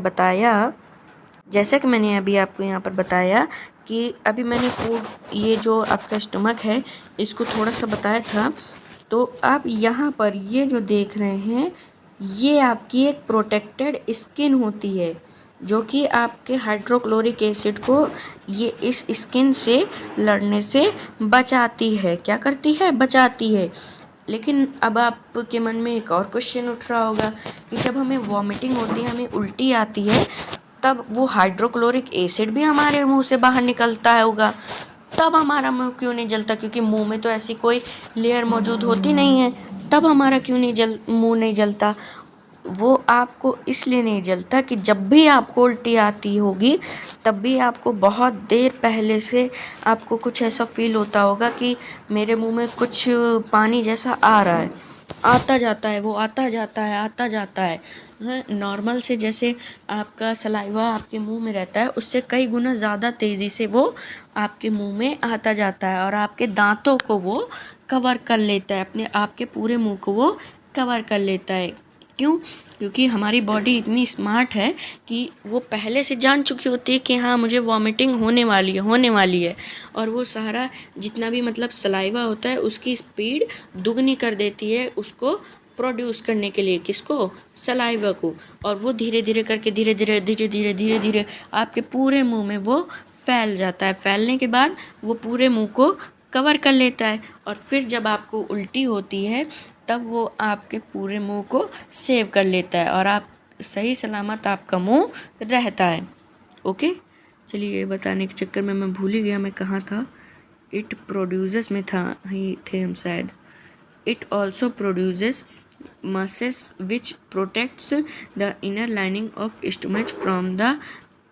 बताया कि अभी मैंने फूड, ये जो आपका स्टमक है इसको थोड़ा सा बताया था। तो आप यहाँ पर ये जो देख रहे हैं ये आपकी एक प्रोटेक्टेड स्किन होती है जो कि आपके हाइड्रोक्लोरिक एसिड को ये इस स्किन से लड़ने से बचाती है। क्या करती है? बचाती है। लेकिन अब आपके मन में एक और क्वेश्चन उठ रहा होगा कि जब हमें वॉमिटिंग होती है, हमें उल्टी आती है, तब वो हाइड्रोक्लोरिक एसिड भी हमारे मुंह से बाहर निकलता होगा, तब हमारा मुंह क्यों नहीं जलता? क्योंकि मुंह में तो ऐसी कोई लेयर मौजूद होती नहीं है, तब हमारा क्यों नहीं मुंह नहीं जलता? वो आपको इसलिए नहीं जलता कि जब भी आपको उल्टी आती होगी तब भी आपको बहुत देर पहले से आपको कुछ ऐसा फील होता होगा कि मेरे मुंह में कुछ पानी जैसा आ रहा है, आता जाता है, वो आता जाता है। नॉर्मल से जैसे आपका सलाइवा आपके मुंह में रहता है उससे कई गुना ज़्यादा तेज़ी से वो आपके मुंह में आता जाता है और आपके दांतों को वो कवर कर लेता है, अपने आपके पूरे मुंह को वो कवर कर लेता है। क्यों? क्योंकि हमारी बॉडी इतनी स्मार्ट है कि वो पहले से जान चुकी होती है कि हाँ मुझे वॉमिटिंग होने वाली है, और वो सारा जितना भी मतलब सलाइवा होता है उसकी स्पीड दुगनी कर देती है उसको प्रोड्यूस करने के लिए। किसको? सलाइवा को। और वो धीरे धीरे करके धीरे धीरे आपके पूरे मुंह में वो फैल जाता है। फैलने के बाद वो पूरे मुंह को कवर कर लेता है, और फिर जब आपको उल्टी होती है तब वो आपके पूरे मुंह को सेव कर लेता है और आप सही सलामत आपका मुंह रहता है। ओके, चलिए ये बताने के चक्कर में मैं भूल ही गया मैं कहाँ था। इट प्रोड्यूसेस में था ही थे हम शायद। It also produces muscles which protects the inner lining of stomach from the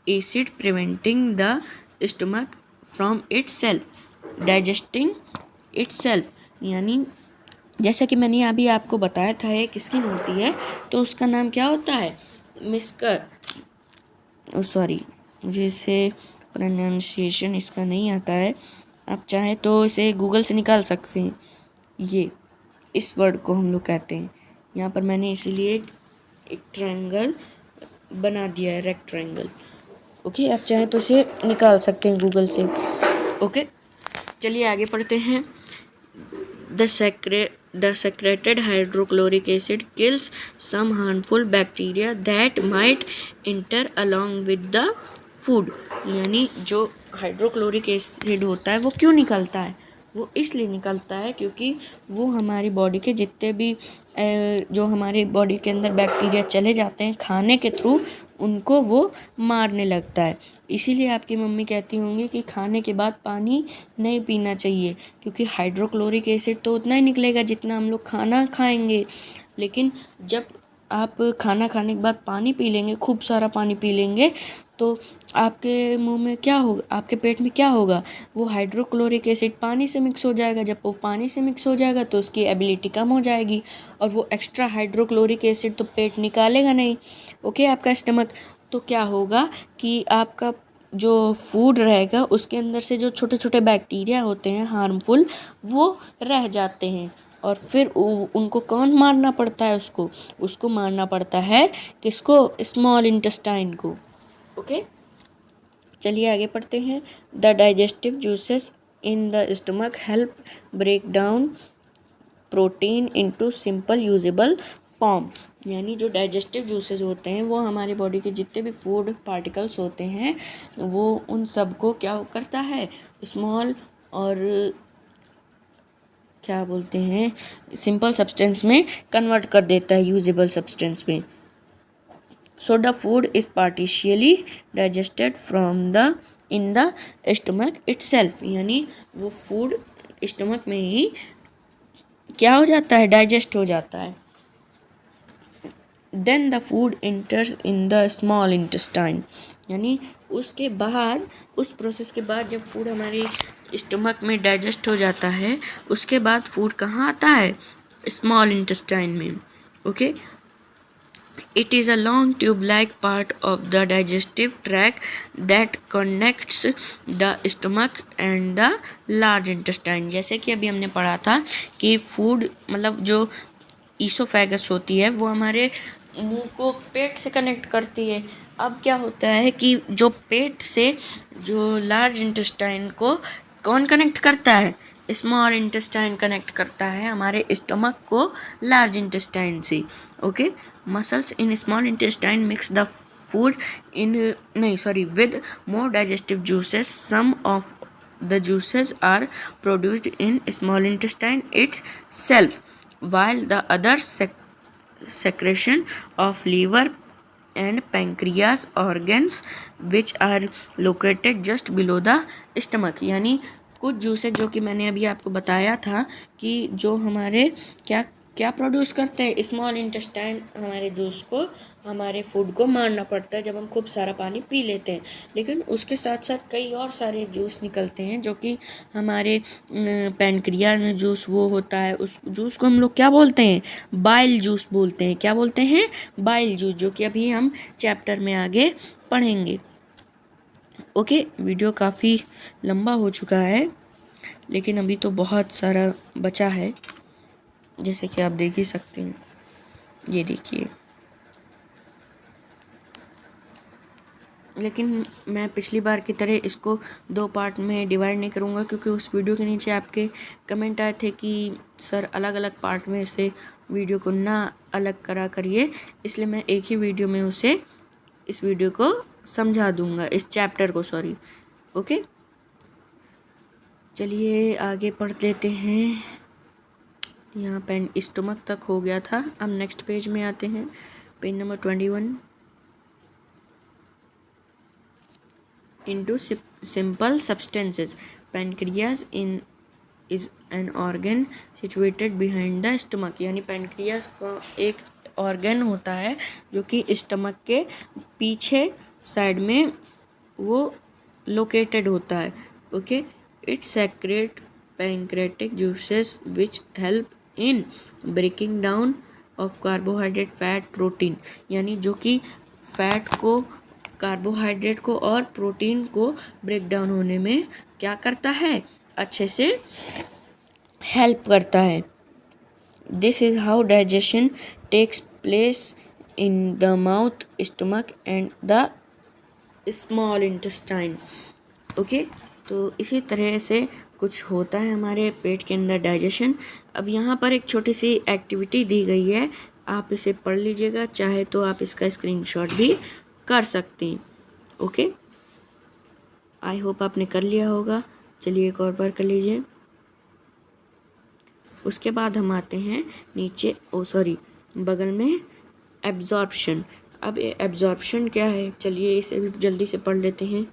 acid, preventing the stomach from itself digesting itself। यानी जैसा कि मैंने अभी आपको बताया था एक स्किन होती है तो उसका नाम क्या होता है? मिस्कर। सॉरी, मुझे इसे प्रोनाउंसिएशन इसका नहीं आता है, आप चाहे तो इसे गूगल से निकाल सकते हैं। ये इस वर्ड को हम लोग कहते हैं। यहाँ पर मैंने इसीलिए एक ट्रायंगल बना दिया है, रेक्टेंगल। ओके, आप चाहे तो इसे निकाल सकते हैं गूगल से। ओके, चलिए आगे पढ़ते हैं। The secreted hydrochloric acid kills some harmful bacteria that might enter along with the food। यानी जो हाइड्रोक्लोरिक एसिड होता है वो क्यों निकलता है? वो इसलिए निकलता है क्योंकि वो हमारी बॉडी के जितने भी जो हमारी बॉडी के अंदर बैक्टीरिया चले जाते हैं खाने के थ्रू, उनको वो मारने लगता है। इसीलिए आपकी मम्मी कहती होंगी कि खाने के बाद पानी नहीं पीना चाहिए, क्योंकि हाइड्रोक्लोरिक एसिड तो उतना ही निकलेगा जितना हम लोग खाना खाएंगे। लेकिन जब आप खाना खाने के बाद पानी पी लेंगे, खूब सारा पानी पी लेंगे, तो आपके मुंह में क्या होगा, आपके पेट में क्या होगा? वो हाइड्रोक्लोरिक एसिड पानी से मिक्स हो जाएगा। जब वो पानी से मिक्स हो जाएगा तो उसकी एबिलिटी कम हो जाएगी, और वो एक्स्ट्रा हाइड्रोक्लोरिक एसिड तो पेट निकालेगा नहीं। ओके, आपका स्टमक। तो क्या होगा कि आपका जो फूड रहेगा उसके अंदर से जो छोटे छोटे बैक्टीरिया होते हैं हार्मफुल, वो रह जाते हैं, और फिर उनको कौन मारना पड़ता है? उसको मारना पड़ता है। किसको? स्मॉल इंटेस्टाइन को। ओके, चलिए आगे पढ़ते हैं। The digestive juices in the stomach help break down protein into simple usable form. यानी जो डाइजेस्टिव जूसेस होते हैं वो हमारी बॉडी के जितने भी फूड पार्टिकल्स होते हैं वो उन सब को क्या करता है? स्मॉल और क्या बोलते हैं, सिंपल सब्सटेंस में कन्वर्ट कर देता है, यूजेबल सब्सटेंस में। So the food is partially digested from in the stomach itself। यानी वो फूड स्टमक में ही क्या हो जाता है? डाइजेस्ट हो जाता है। Then the food enters in the small intestine। यानी उसके बाद, उस प्रोसेस के बाद जब फूड हमारे स्टमक में डाइजेस्ट हो जाता है, उसके बाद फूड कहाँ आता है? स्मॉल इंटेस्टाइन में। Okay, It is a long tube-like part of the digestive tract that connects the stomach and the large intestine। जैसे कि अभी हमने पढ़ा था कि फूड मतलब जो ईसोफेगस होती है वो हमारे मुंह को पेट से कनेक्ट करती है। अब क्या होता है कि जो पेट से जो लार्ज इंटेस्टाइन को कौन कनेक्ट करता है? स्मॉल इंटेस्टाइन कनेक्ट करता है हमारे स्टमक को लार्ज इंटेस्टाइन से। Okay, muscles in small intestine mix the food with more digestive juices। Some of the juices are produced in small intestine itself, while the other secretion of liver and pancreas organs which are located just below the stomach। यानी कुछ juices जो कि मैंने अभी आपको बताया था कि जो हमारे क्या प्रोड्यूस करते हैं? स्मॉल इंटेस्टाइन हमारे जूस को, हमारे फूड को मारना पड़ता है जब हम खूब सारा पानी पी लेते हैं। लेकिन उसके साथ साथ कई और सारे जूस निकलते हैं जो कि हमारे पैनक्रियाज में जूस वो होता है, उस जूस को हम लोग क्या बोलते हैं? बाइल जूस बोलते हैं। क्या बोलते हैं? बाइल जूस, जो कि अभी हम चैप्टर में आगे पढ़ेंगे। ओके, वीडियो काफ़ी लंबा हो चुका है लेकिन अभी तो बहुत सारा बचा है, जैसे कि आप देख ही सकते हैं। ये देखिए। लेकिन मैं पिछली बार की तरह इसको 2 पार्ट में डिवाइड नहीं करूँगा, क्योंकि उस वीडियो के नीचे आपके कमेंट आए थे कि सर अलग अलग पार्ट में से वीडियो को ना अलग करा करिए, इसलिए मैं एक ही वीडियो में इस वीडियो को समझा दूँगा, इस चैप्टर को, सॉरी। ओके, चलिए आगे पढ़ लेते हैं। यहाँ पेन स्टमक तक हो गया था। अब नेक्स्ट पेज में आते हैं, page number 21। Into simple substances. Pancreas is an organ situated behind the stomach. यानी पेनक्रियास का एक ऑर्गन होता है जो कि स्टमक के पीछे साइड में वो लोकेटेड होता है। Okay, it secrete pancreatic juices which help in breaking down of carbohydrate, fat, protein. यानी जो कि फैट को, कार्बोहाइड्रेट को और प्रोटीन को ब्रेक डाउन होने में क्या करता है, अच्छे से हेल्प करता है। This is how digestion takes place in the mouth, stomach and the small intestine. Okay, तो इसी तरह से कुछ होता है हमारे पेट के अंदर डाइजेशन। अब यहाँ पर एक छोटी सी एक्टिविटी दी गई है, आप इसे पढ़ लीजिएगा, चाहे तो आप इसका स्क्रीनशॉट भी कर सकते हैं। ओके, आई होप आपने कर लिया होगा। चलिए एक और बार कर लीजिए। उसके बाद हम आते हैं नीचे, बगल में एब्जॉर्प्शन। अब एब्जॉर्प्शन क्या है, चलिए इसे भी जल्दी से पढ़ लेते हैं।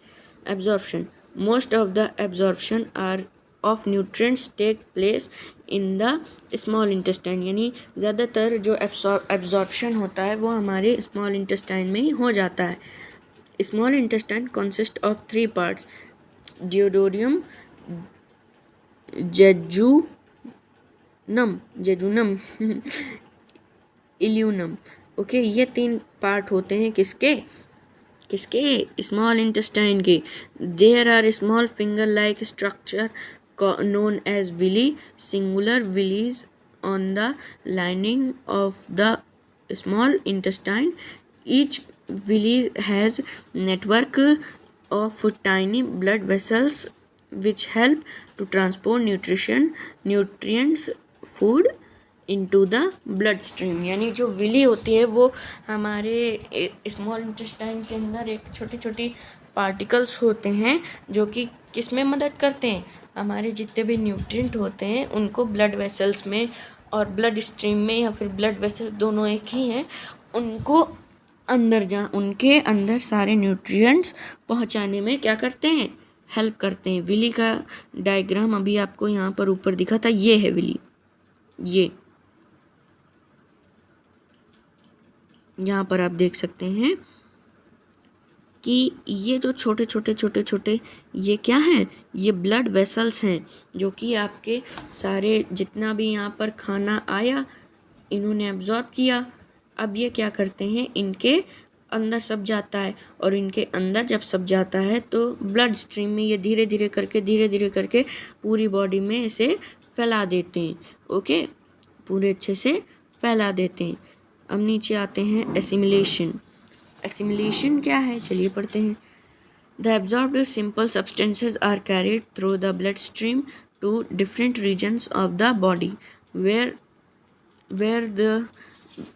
Absorption, most of the absorption are of nutrients take place in the small intestine. यानी ज़्यादातर जो एब्जॉर्प्शन होता है वो हमारे स्मॉल इंटेस्टाइन में ही हो जाता है। Small intestine consist of 3 parts, duodenum, jejunum ileum. Okay, ये 3 पार्ट होते हैं किसके स्मॉल इंटेस्टाइन के। There are small finger like structure known as villi, singular villis on the lining of the small intestine. Each villi has network of tiny blood vessels which help to transport nutrients, food into the blood stream। यानी जो Willie होती है वो हमारे small intestine के अंदर एक छोटी छोटी पार्टिकल्स होते हैं जो कि किस में मदद करते हैं, हमारे जितने भी न्यूट्रिएंट होते हैं उनको ब्लड वेसल्स में और ब्लड स्ट्रीम में, या फिर ब्लड वेसल दोनों एक ही हैं, उनको उनके अंदर सारे न्यूट्रिएंट्स पहुंचाने में क्या करते हैं, हेल्प करते हैं। विली का डायग्राम अभी आपको यहाँ पर ऊपर दिखा था, ये है विली। ये यहाँ पर आप देख सकते हैं कि ये जो छोटे छोटे ये क्या हैं, ये ब्लड वेसल्स हैं जो कि आपके सारे जितना भी यहाँ पर खाना आया इन्होंने एब्जॉर्ब किया। अब ये क्या करते हैं, इनके अंदर सब जाता है, और इनके अंदर जब सब जाता है तो ब्लड स्ट्रीम में ये धीरे धीरे करके पूरी बॉडी में इसे फैला देते हैं। ओके, पूरे अच्छे से फैला देते हैं। अब नीचे आते हैं एसिमिलेशन। एसिमिलेशन क्या है, चलिए पढ़ते हैं। The absorbed simple substances are carried through the blood stream to different regions of the body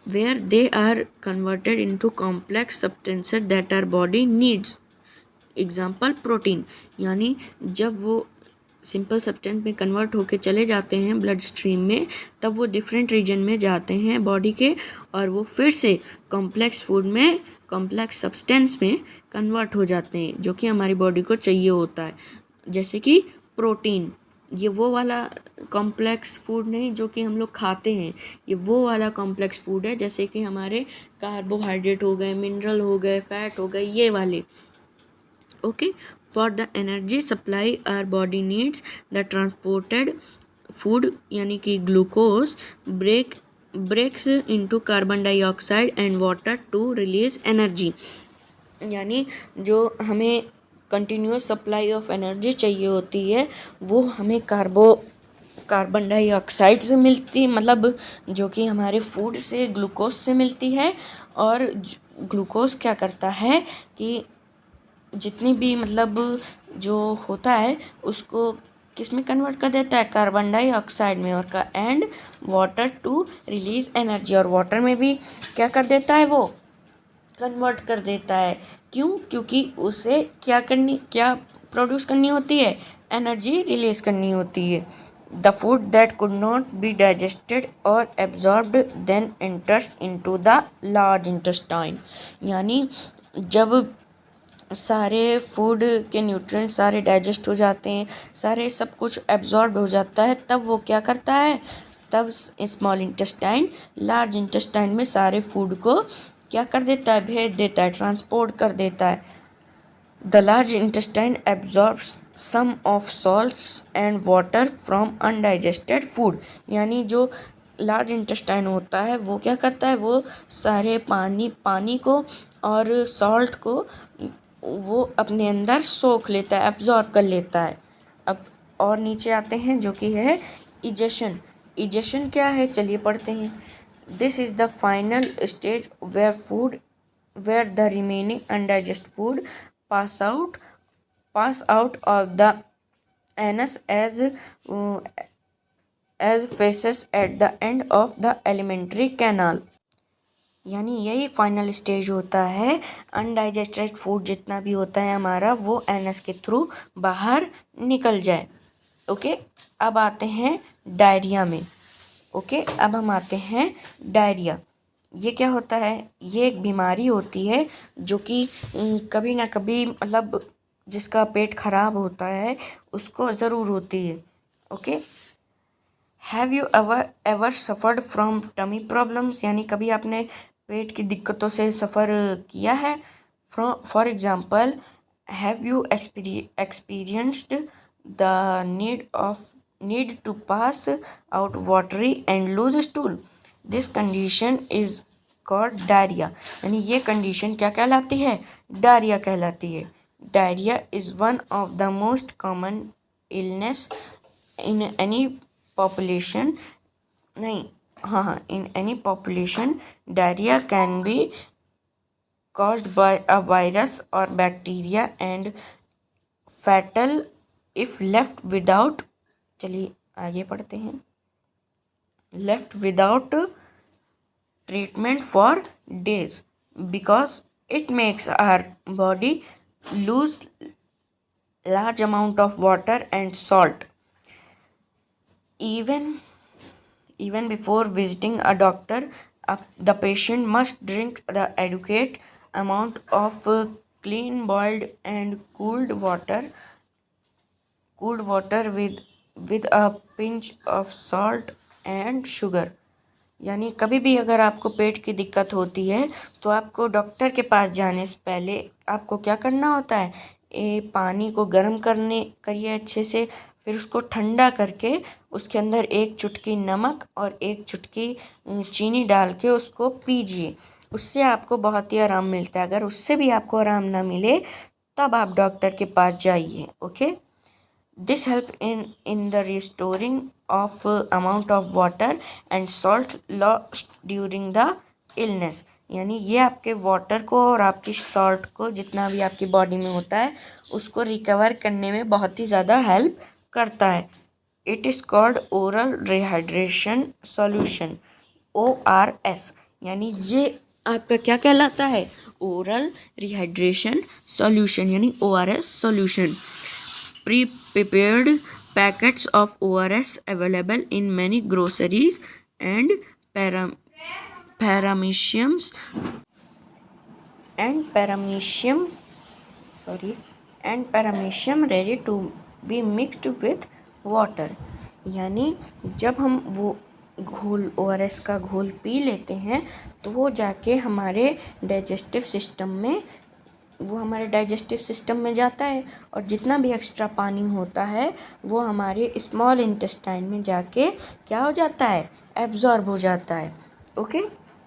where they are converted into complex substances that our body needs। Example protein. यानी जब वो simple substance में convert होके चले जाते हैं blood stream में, तब वो डिफरेंट रीजन में जाते हैं बॉडी के, और वो फिर से कॉम्प्लेक्स फूड में, कॉम्प्लेक्स सब्सटेंस में कन्वर्ट हो जाते हैं जो कि हमारी बॉडी को चाहिए होता है। जैसे कि प्रोटीन, ये वो वाला कॉम्प्लेक्स फूड नहीं जो कि हम लोग खाते हैं, ये वो वाला कॉम्प्लेक्स फूड है जैसे कि हमारे कार्बोहाइड्रेट हो गए, मिनरल हो गए, फैट हो गए, ये वाले। Okay, for the energy supply our body needs the transported food, यानी कि glucose breaks into carbon dioxide and water to release energy. यानी जो हमें कंटिन्यूस सप्लाई ऑफ एनर्जी चाहिए होती है वो हमें कार्बन डाइऑक्साइड से मिलती, मतलब जो कि हमारे फूड से ग्लूकोज से मिलती है। और ग्लूकोज क्या करता है कि जितनी भी मतलब जो होता है उसको किस में कन्वर्ट कर देता है, कार्बन डाइऑक्साइड में। और का and water to release energy, और वाटर में भी क्या कर देता है, वो कन्वर्ट कर देता है। क्यों? क्योंकि उसे क्या प्रोड्यूस करनी होती है, एनर्जी रिलीज करनी होती है। The food that could not be digested और absorbed then enters into the large intestine. यानी जब सारे फूड के न्यूट्रिएंट्स सारे डाइजेस्ट हो जाते हैं, सारे सब कुछ एब्जॉर्ब हो जाता है, तब वो क्या करता है, तब स्मॉल इंटेस्टाइन लार्ज इंटेस्टाइन में सारे फूड को क्या कर देता है, भेज देता है, ट्रांसपोर्ट कर देता है। The large intestine absorbs some of salts and water from undigested food. यानी जो लार्ज इंटेस्टाइन होता है वो क्या करता है, वो सारे पानी को और सॉल्ट को वो अपने अंदर सोख लेता है, एब्जॉर्ब कर लेता है। अब और नीचे आते हैं जो कि है इजेशन। इजेशन क्या है, चलिए पढ़ते हैं। This is the final stage where the remaining undigested food pass out of the anus as faces at the end of the alimentary canal। यानी यही फाइनल स्टेज होता है, अनडाइजेस्टेड फूड जितना भी होता है हमारा वो एनस के थ्रू बाहर निकल जाए। ओके, अब आते हैं डायरिया में। ओके, अब हम आते हैं डायरिया। ये क्या होता है, ये एक बीमारी होती है जो कि कभी ना कभी मतलब जिसका पेट खराब होता है उसको ज़रूर होती है। Okay, have you ever suffered from tummy problems, यानी कभी आपने पेट की दिक्कतों से सफ़र किया है। For example, have you experienced the need to pass out watery and loose stool. This condition is called diarrhoea. यानी ये कंडीशन क्या कहलाती है, डायरिया कहलाती है। Diarrhoea is one of the most common illness in any population. नहीं, हाँ, in any population diarrhea can be caused by a virus or bacteria and fatal if left without, चलिए आगे पढ़ते हैं, left without treatment for days because it makes our body lose large amount of water and salt. Even before visiting a doctor, the patient must drink the adequate amount of clean boiled and cooled water with a pinch of salt and sugar। यानी कभी भी अगर आपको पेट की दिक्कत होती है तो आपको डॉक्टर के पास जाने से पहले आपको क्या करना होता है, पानी को गर्म करिए अच्छे से, फिर उसको ठंडा करके उसके अंदर एक चुटकी नमक और एक चुटकी चीनी डाल के उसको पीजिए। उससे आपको बहुत ही आराम मिलता है। अगर उससे भी आपको आराम ना मिले तब आप डॉक्टर के पास जाइए। Okay, this help in the restoring of amount of water and salt lost during the illness. यानी ये आपके वाटर को और आपकी सॉल्ट को जितना भी आपकी बॉडी में होता है उसको रिकवर करने में बहुत ही ज़्यादा हेल्प करता है। It is called oral rehydration solution, ORS। यानी ये आपका क्या कहलाता है, ओरल रिहाइड्रेशन सॉल्यूशन, यानी ORS solution. Pre prepared packets of ORS available in many groceries and paramecium ready to be mixed with water. यानी जब हम वो घोल ORS का घोल पी लेते हैं तो वो जाके हमारे डाइजेस्टिव सिस्टम में जाता है, और जितना भी एक्स्ट्रा पानी होता है वो हमारे स्मॉल इंटेस्टाइन में जाके क्या हो जाता है, एब्जॉर्ब हो जाता है। ओके,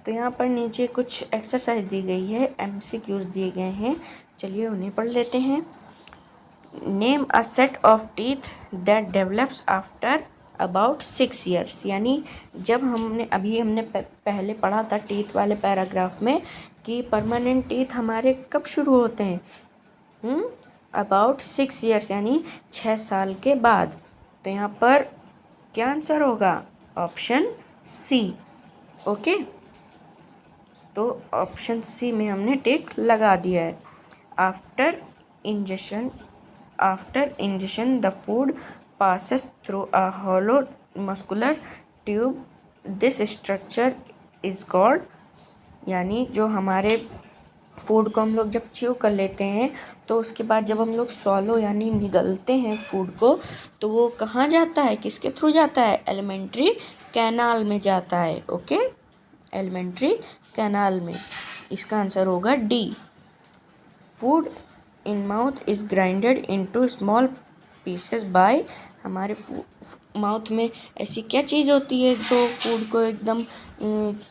तो यहाँ पर नीचे कुछ एक्सरसाइज दी गई है, MCQs दिए गए हैं, चलिए उन्हें पढ़ लेते हैं। Name a set of teeth that develops after about 6 years, यानी जब हमने पहले पढ़ा था टीथ वाले पैराग्राफ में कि परमानेंट टीथ हमारे कब शुरू होते हैं, अबाउट 6 ईयर्स यानी 6 साल के बाद। तो यहाँ पर क्या आंसर होगा? Option C. ओके, तो ऑप्शन सी में हमने टिक लगा दिया है। After ingestion the food passes through a hollow muscular tube. This structure is called, यानी जो हमारे फूड को हम लोग जब च्यू कर लेते हैं तो उसके बाद जब हम लोग स्वॉलो यानी निगलते हैं फूड को, तो वो कहाँ जाता है, किसके थ्रू जाता है? एलिमेंट्री कैनाल में जाता है। ओके, एलिमेंट्री कैनाल में। इसका आंसर होगा D. Food in mouth is grinded into small pieces by, हमारे माउथ में ऐसी क्या चीज़ होती है जो फूड को एकदम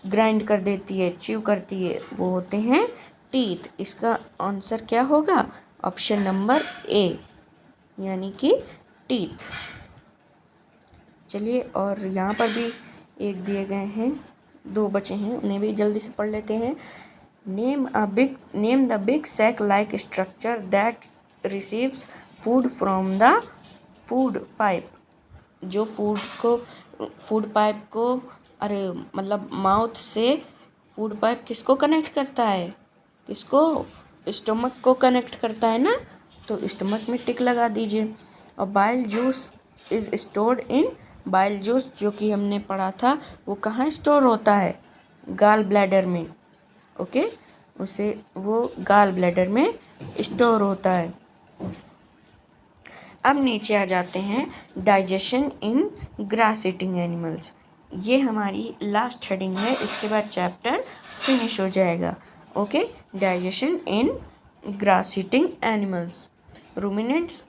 ग्राइंड कर देती है, च्यू करती है? वो होते हैं टीथ। इसका आंसर क्या होगा? ऑप्शन नंबर ए, यानी कि टीथ। चलिए, और यहाँ पर भी एक दिए गए हैं, 2 बचे हैं, उन्हें भी जल्दी से पढ़ लेते हैं। Name the big sac like structure that receives food from the food pipe. जो फूड पाइप को, अरे मतलब माउथ से फूड पाइप किसको कनेक्ट करता है? किसको? स्टमक को कनेक्ट करता है ना, तो स्टमक में टिक लगा दीजिए। और bile juice is stored in, bile juice जो कि हमने पढ़ा था वो कहाँ स्टोर होता है? गाल ब्लैडर में। ओके, उसे वो गाल ब्लैडर में स्टोर होता है। अब नीचे आ जाते हैं, digestion in grass eating animals. ये हमारी लास्ट हेडिंग है, इसके बाद चैप्टर फिनिश हो जाएगा। Okay, digestion in grass eating animals. Ruminants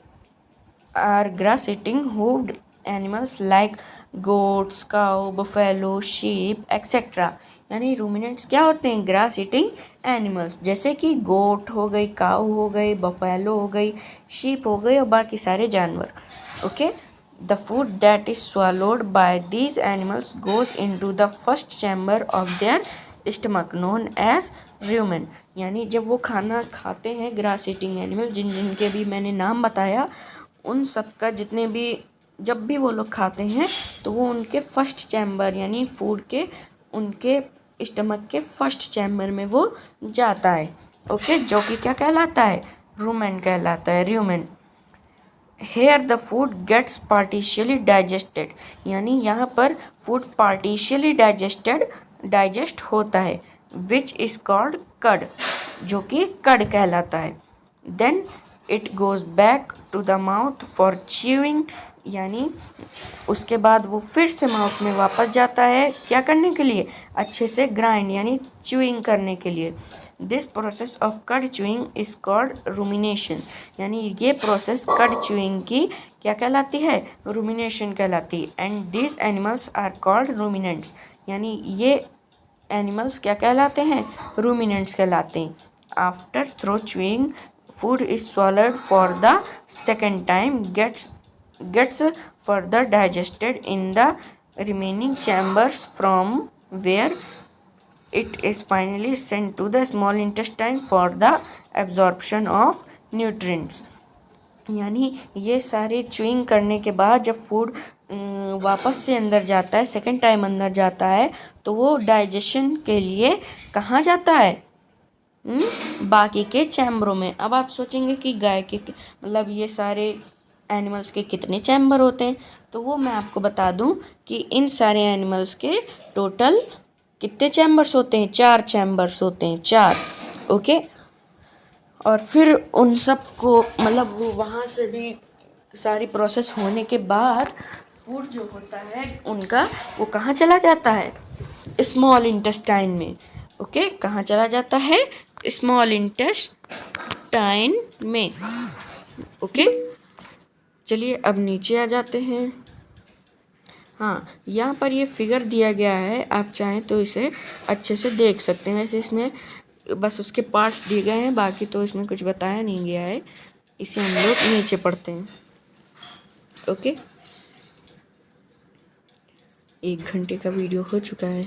are grass eating hooved animals like goats, cow, buffalo, sheep etcetera. यानी रूमिनेंट्स क्या होते हैं? ग्रास ईटिंग एनिमल्स, जैसे कि गोट हो गई, काऊ हो गई, बफेलो हो गई, शीप हो गई और बाकी सारे जानवर। Okay, the food that is swallowed by these animals goes into the first chamber of their stomach known as rumen। यानी जब वो खाना खाते हैं ग्रास ईटिंग एनिमल, जिनके भी मैंने नाम बताया, उन सब का जितने भी, जब भी वो लोग खाते हैं तो वो उनके फर्स्ट चैम्बर यानी फूड के, उनके स्टमक के फर्स्ट चैम्बर में वो जाता है। ओके, जो कि क्या कहलाता है? रूमेन कहलाता है, rumen. Here the food gets partially digested, यानी यहाँ पर फूड पार्टिशियली डाइजेस्ट होता है, विच इज कॉल्ड कड, जो कि कड कहलाता है। Then it goes back to the mouth for chewing, यानी उसके बाद वो फिर से माउथ में वापस जाता है, क्या करने के लिए? अच्छे से ग्राइंड यानी च्यूइंग करने के लिए। दिस प्रोसेस ऑफ कड च्यूइंग इज कॉल्ड रूमिनेशन, यानी ये प्रोसेस कड च्यूइंग की क्या कहलाती है? रूमिनेशन कहलाती है। And this animals are called ruminants, यानी ये एनिमल्स क्या कहलाते हैं? रूमिनेंट्स कहलाते हैं। After through chewing food is swallowed for the second time, gets further digested in the remaining chambers, from where it is finally sent to the small intestine for the absorption of nutrients। यानी ये सारे chewing करने के बाद जब food वापस से अंदर जाता है, सेकेंड टाइम अंदर जाता है, तो वो डाइजेशन के लिए कहाँ जाता है? बाकी के चैम्बरों में। अब आप सोचेंगे कि गाय के मतलब ये सारे एनिमल्स के कितने चैम्बर होते हैं, तो वो मैं आपको बता दूं कि इन सारे एनिमल्स के टोटल कितने चैम्बर्स होते हैं? 4 चैम्बर्स होते हैं, 4। ओके, और फिर उन सब को मतलब वो वहाँ से भी सारी प्रोसेस होने के बाद फूड जो होता है उनका, वो कहाँ चला जाता है? स्मॉल इंटेस्टाइन में। ओके, कहाँ चला जाता है? स्मॉल इंटेस्टाइन में। ओके, चलिए अब नीचे आ जाते हैं। हाँ, यहाँ पर ये फिगर दिया गया है, आप चाहें तो इसे अच्छे से देख सकते हैं। वैसे इसमें बस उसके पार्ट्स दिए गए हैं, बाकी तो इसमें कुछ बताया नहीं गया है। इसे हम लोग नीचे पढ़ते हैं। ओके, 1 घंटे का वीडियो हो चुका है,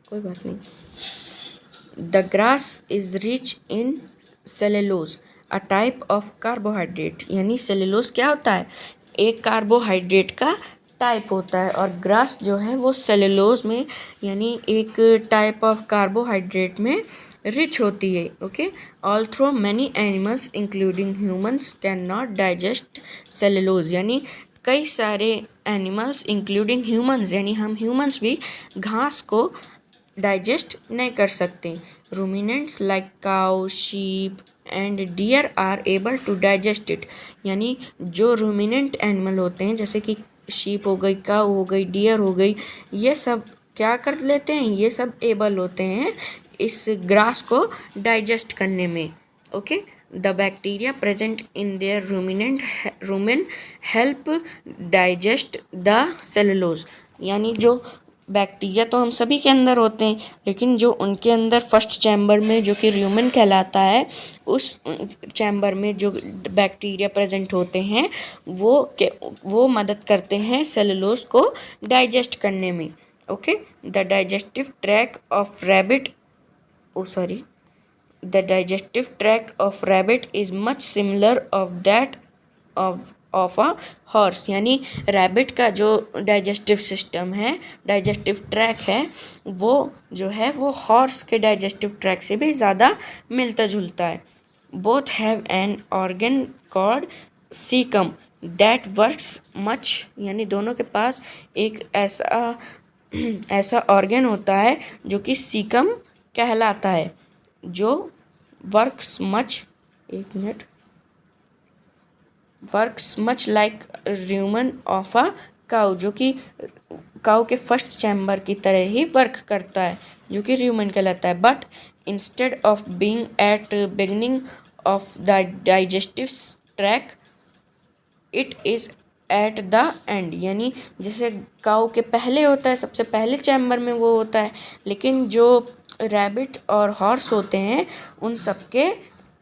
कोई बात नहीं। The grass is rich in cellulose, a type of carbohydrate. यानी सेलुलोज क्या होता है? एक कार्बोहाइड्रेट का टाइप होता है, और ग्रास जो है वो सेलुलोज में यानी एक टाइप ऑफ कार्बोहाइड्रेट में रिच होती है। Okay, although many animals including humans can not digest cellulose. यानी कई सारे एनिमल्स इंक्लूडिंग ह्यूमंस, यानी हम ह्यूमंस भी घास को डाइजेस्ट नहीं कर सकते। Ruminants like cow, sheep and deer are able to digest it. यानी जो रूमिनेंट एनिमल होते हैं, जैसे कि शीप हो गई, काउ हो गई, डियर हो गई, ये सब क्या कर लेते हैं? ये सब एबल होते हैं इस ग्रास को डाइजेस्ट करने में। Okay, the bacteria present in their rumen help digest the cellulose. यानी जो बैक्टीरिया तो हम सभी के अंदर होते हैं, लेकिन जो उनके अंदर फर्स्ट चैम्बर में जो कि रूमेन कहलाता है, उस चैम्बर में जो बैक्टीरिया प्रेजेंट होते हैं वो मदद करते हैं सेलुलोज को डाइजेस्ट करने में। Okay, the digestive tract of rabbit the digestive tract of rabbit is much similar of that of a horse. यानी रैबिट का जो डाइजेस्टिव सिस्टम है, डाइजेस्टिव ट्रैक है, वो जो है वो हॉर्स के डाइजेस्टिव ट्रैक से भी ज़्यादा मिलता जुलता है। Both have an organ called caecum that works much. यानी दोनों के पास एक ऐसा ऑर्गन होता है जो कि सीकम कहलाता है, जो works much like र्यूमन of a cow, जो कि काउ के फर्स्ट चैम्बर की तरह ही वर्क करता है, जो कि र्यूमन कहलाता है। But instead of being at beginning of the digestive track it is at the end. यानी जैसे काउ के पहले होता है, सबसे पहले चैम्बर में वो होता है, लेकिन जो रैबिट और हॉर्स होते हैं उन सब के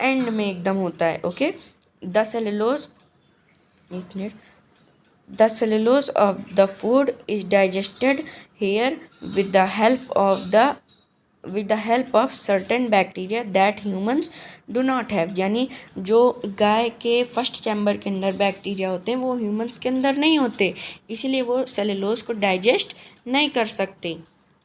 एंड में एकदम होता है। Okay, the cellulose of the food is digested here with the help of certain bacteria that humans do not have. यानी जो गाय के फर्स्ट चैम्बर के अंदर बैक्टीरिया होते हैं वो ह्यूमंस के अंदर नहीं होते, इसीलिए वो सेलुलोज को डाइजेस्ट नहीं कर सकते।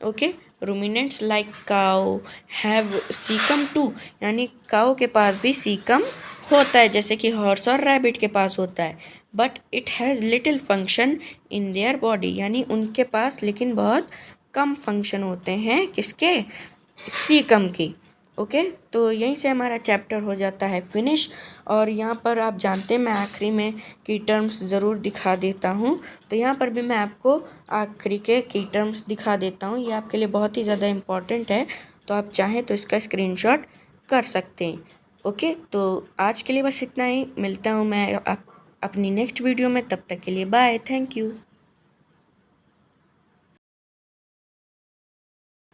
Okay, ruminants like cow have caecum too. यानी काउ के पास भी सीकम होता है, जैसे कि हॉर्स और रैबिट के पास होता है, but it has little function in their body. यानी उनके पास लेकिन बहुत कम फंक्शन होते हैं, किसके? सीकम की। ओके, तो यहीं से हमारा चैप्टर हो जाता है फिनिश। और यहाँ पर आप जानते हैं मैं आखिरी में की टर्म्स ज़रूर दिखा देता हूँ, तो यहाँ पर भी मैं आपको आखिरी के की टर्म्स दिखा देता हूँ। ये आपके लिए बहुत ही ज़्यादा इम्पॉर्टेंट है, तो आप चाहें तो इसका स्क्रीनशॉट कर सकते हैं। ओके, तो आज के लिए बस इतना ही। मिलता हूँ मैं अपनी नेक्स्ट वीडियो में, तब तक के लिए बाय, थैंक यू।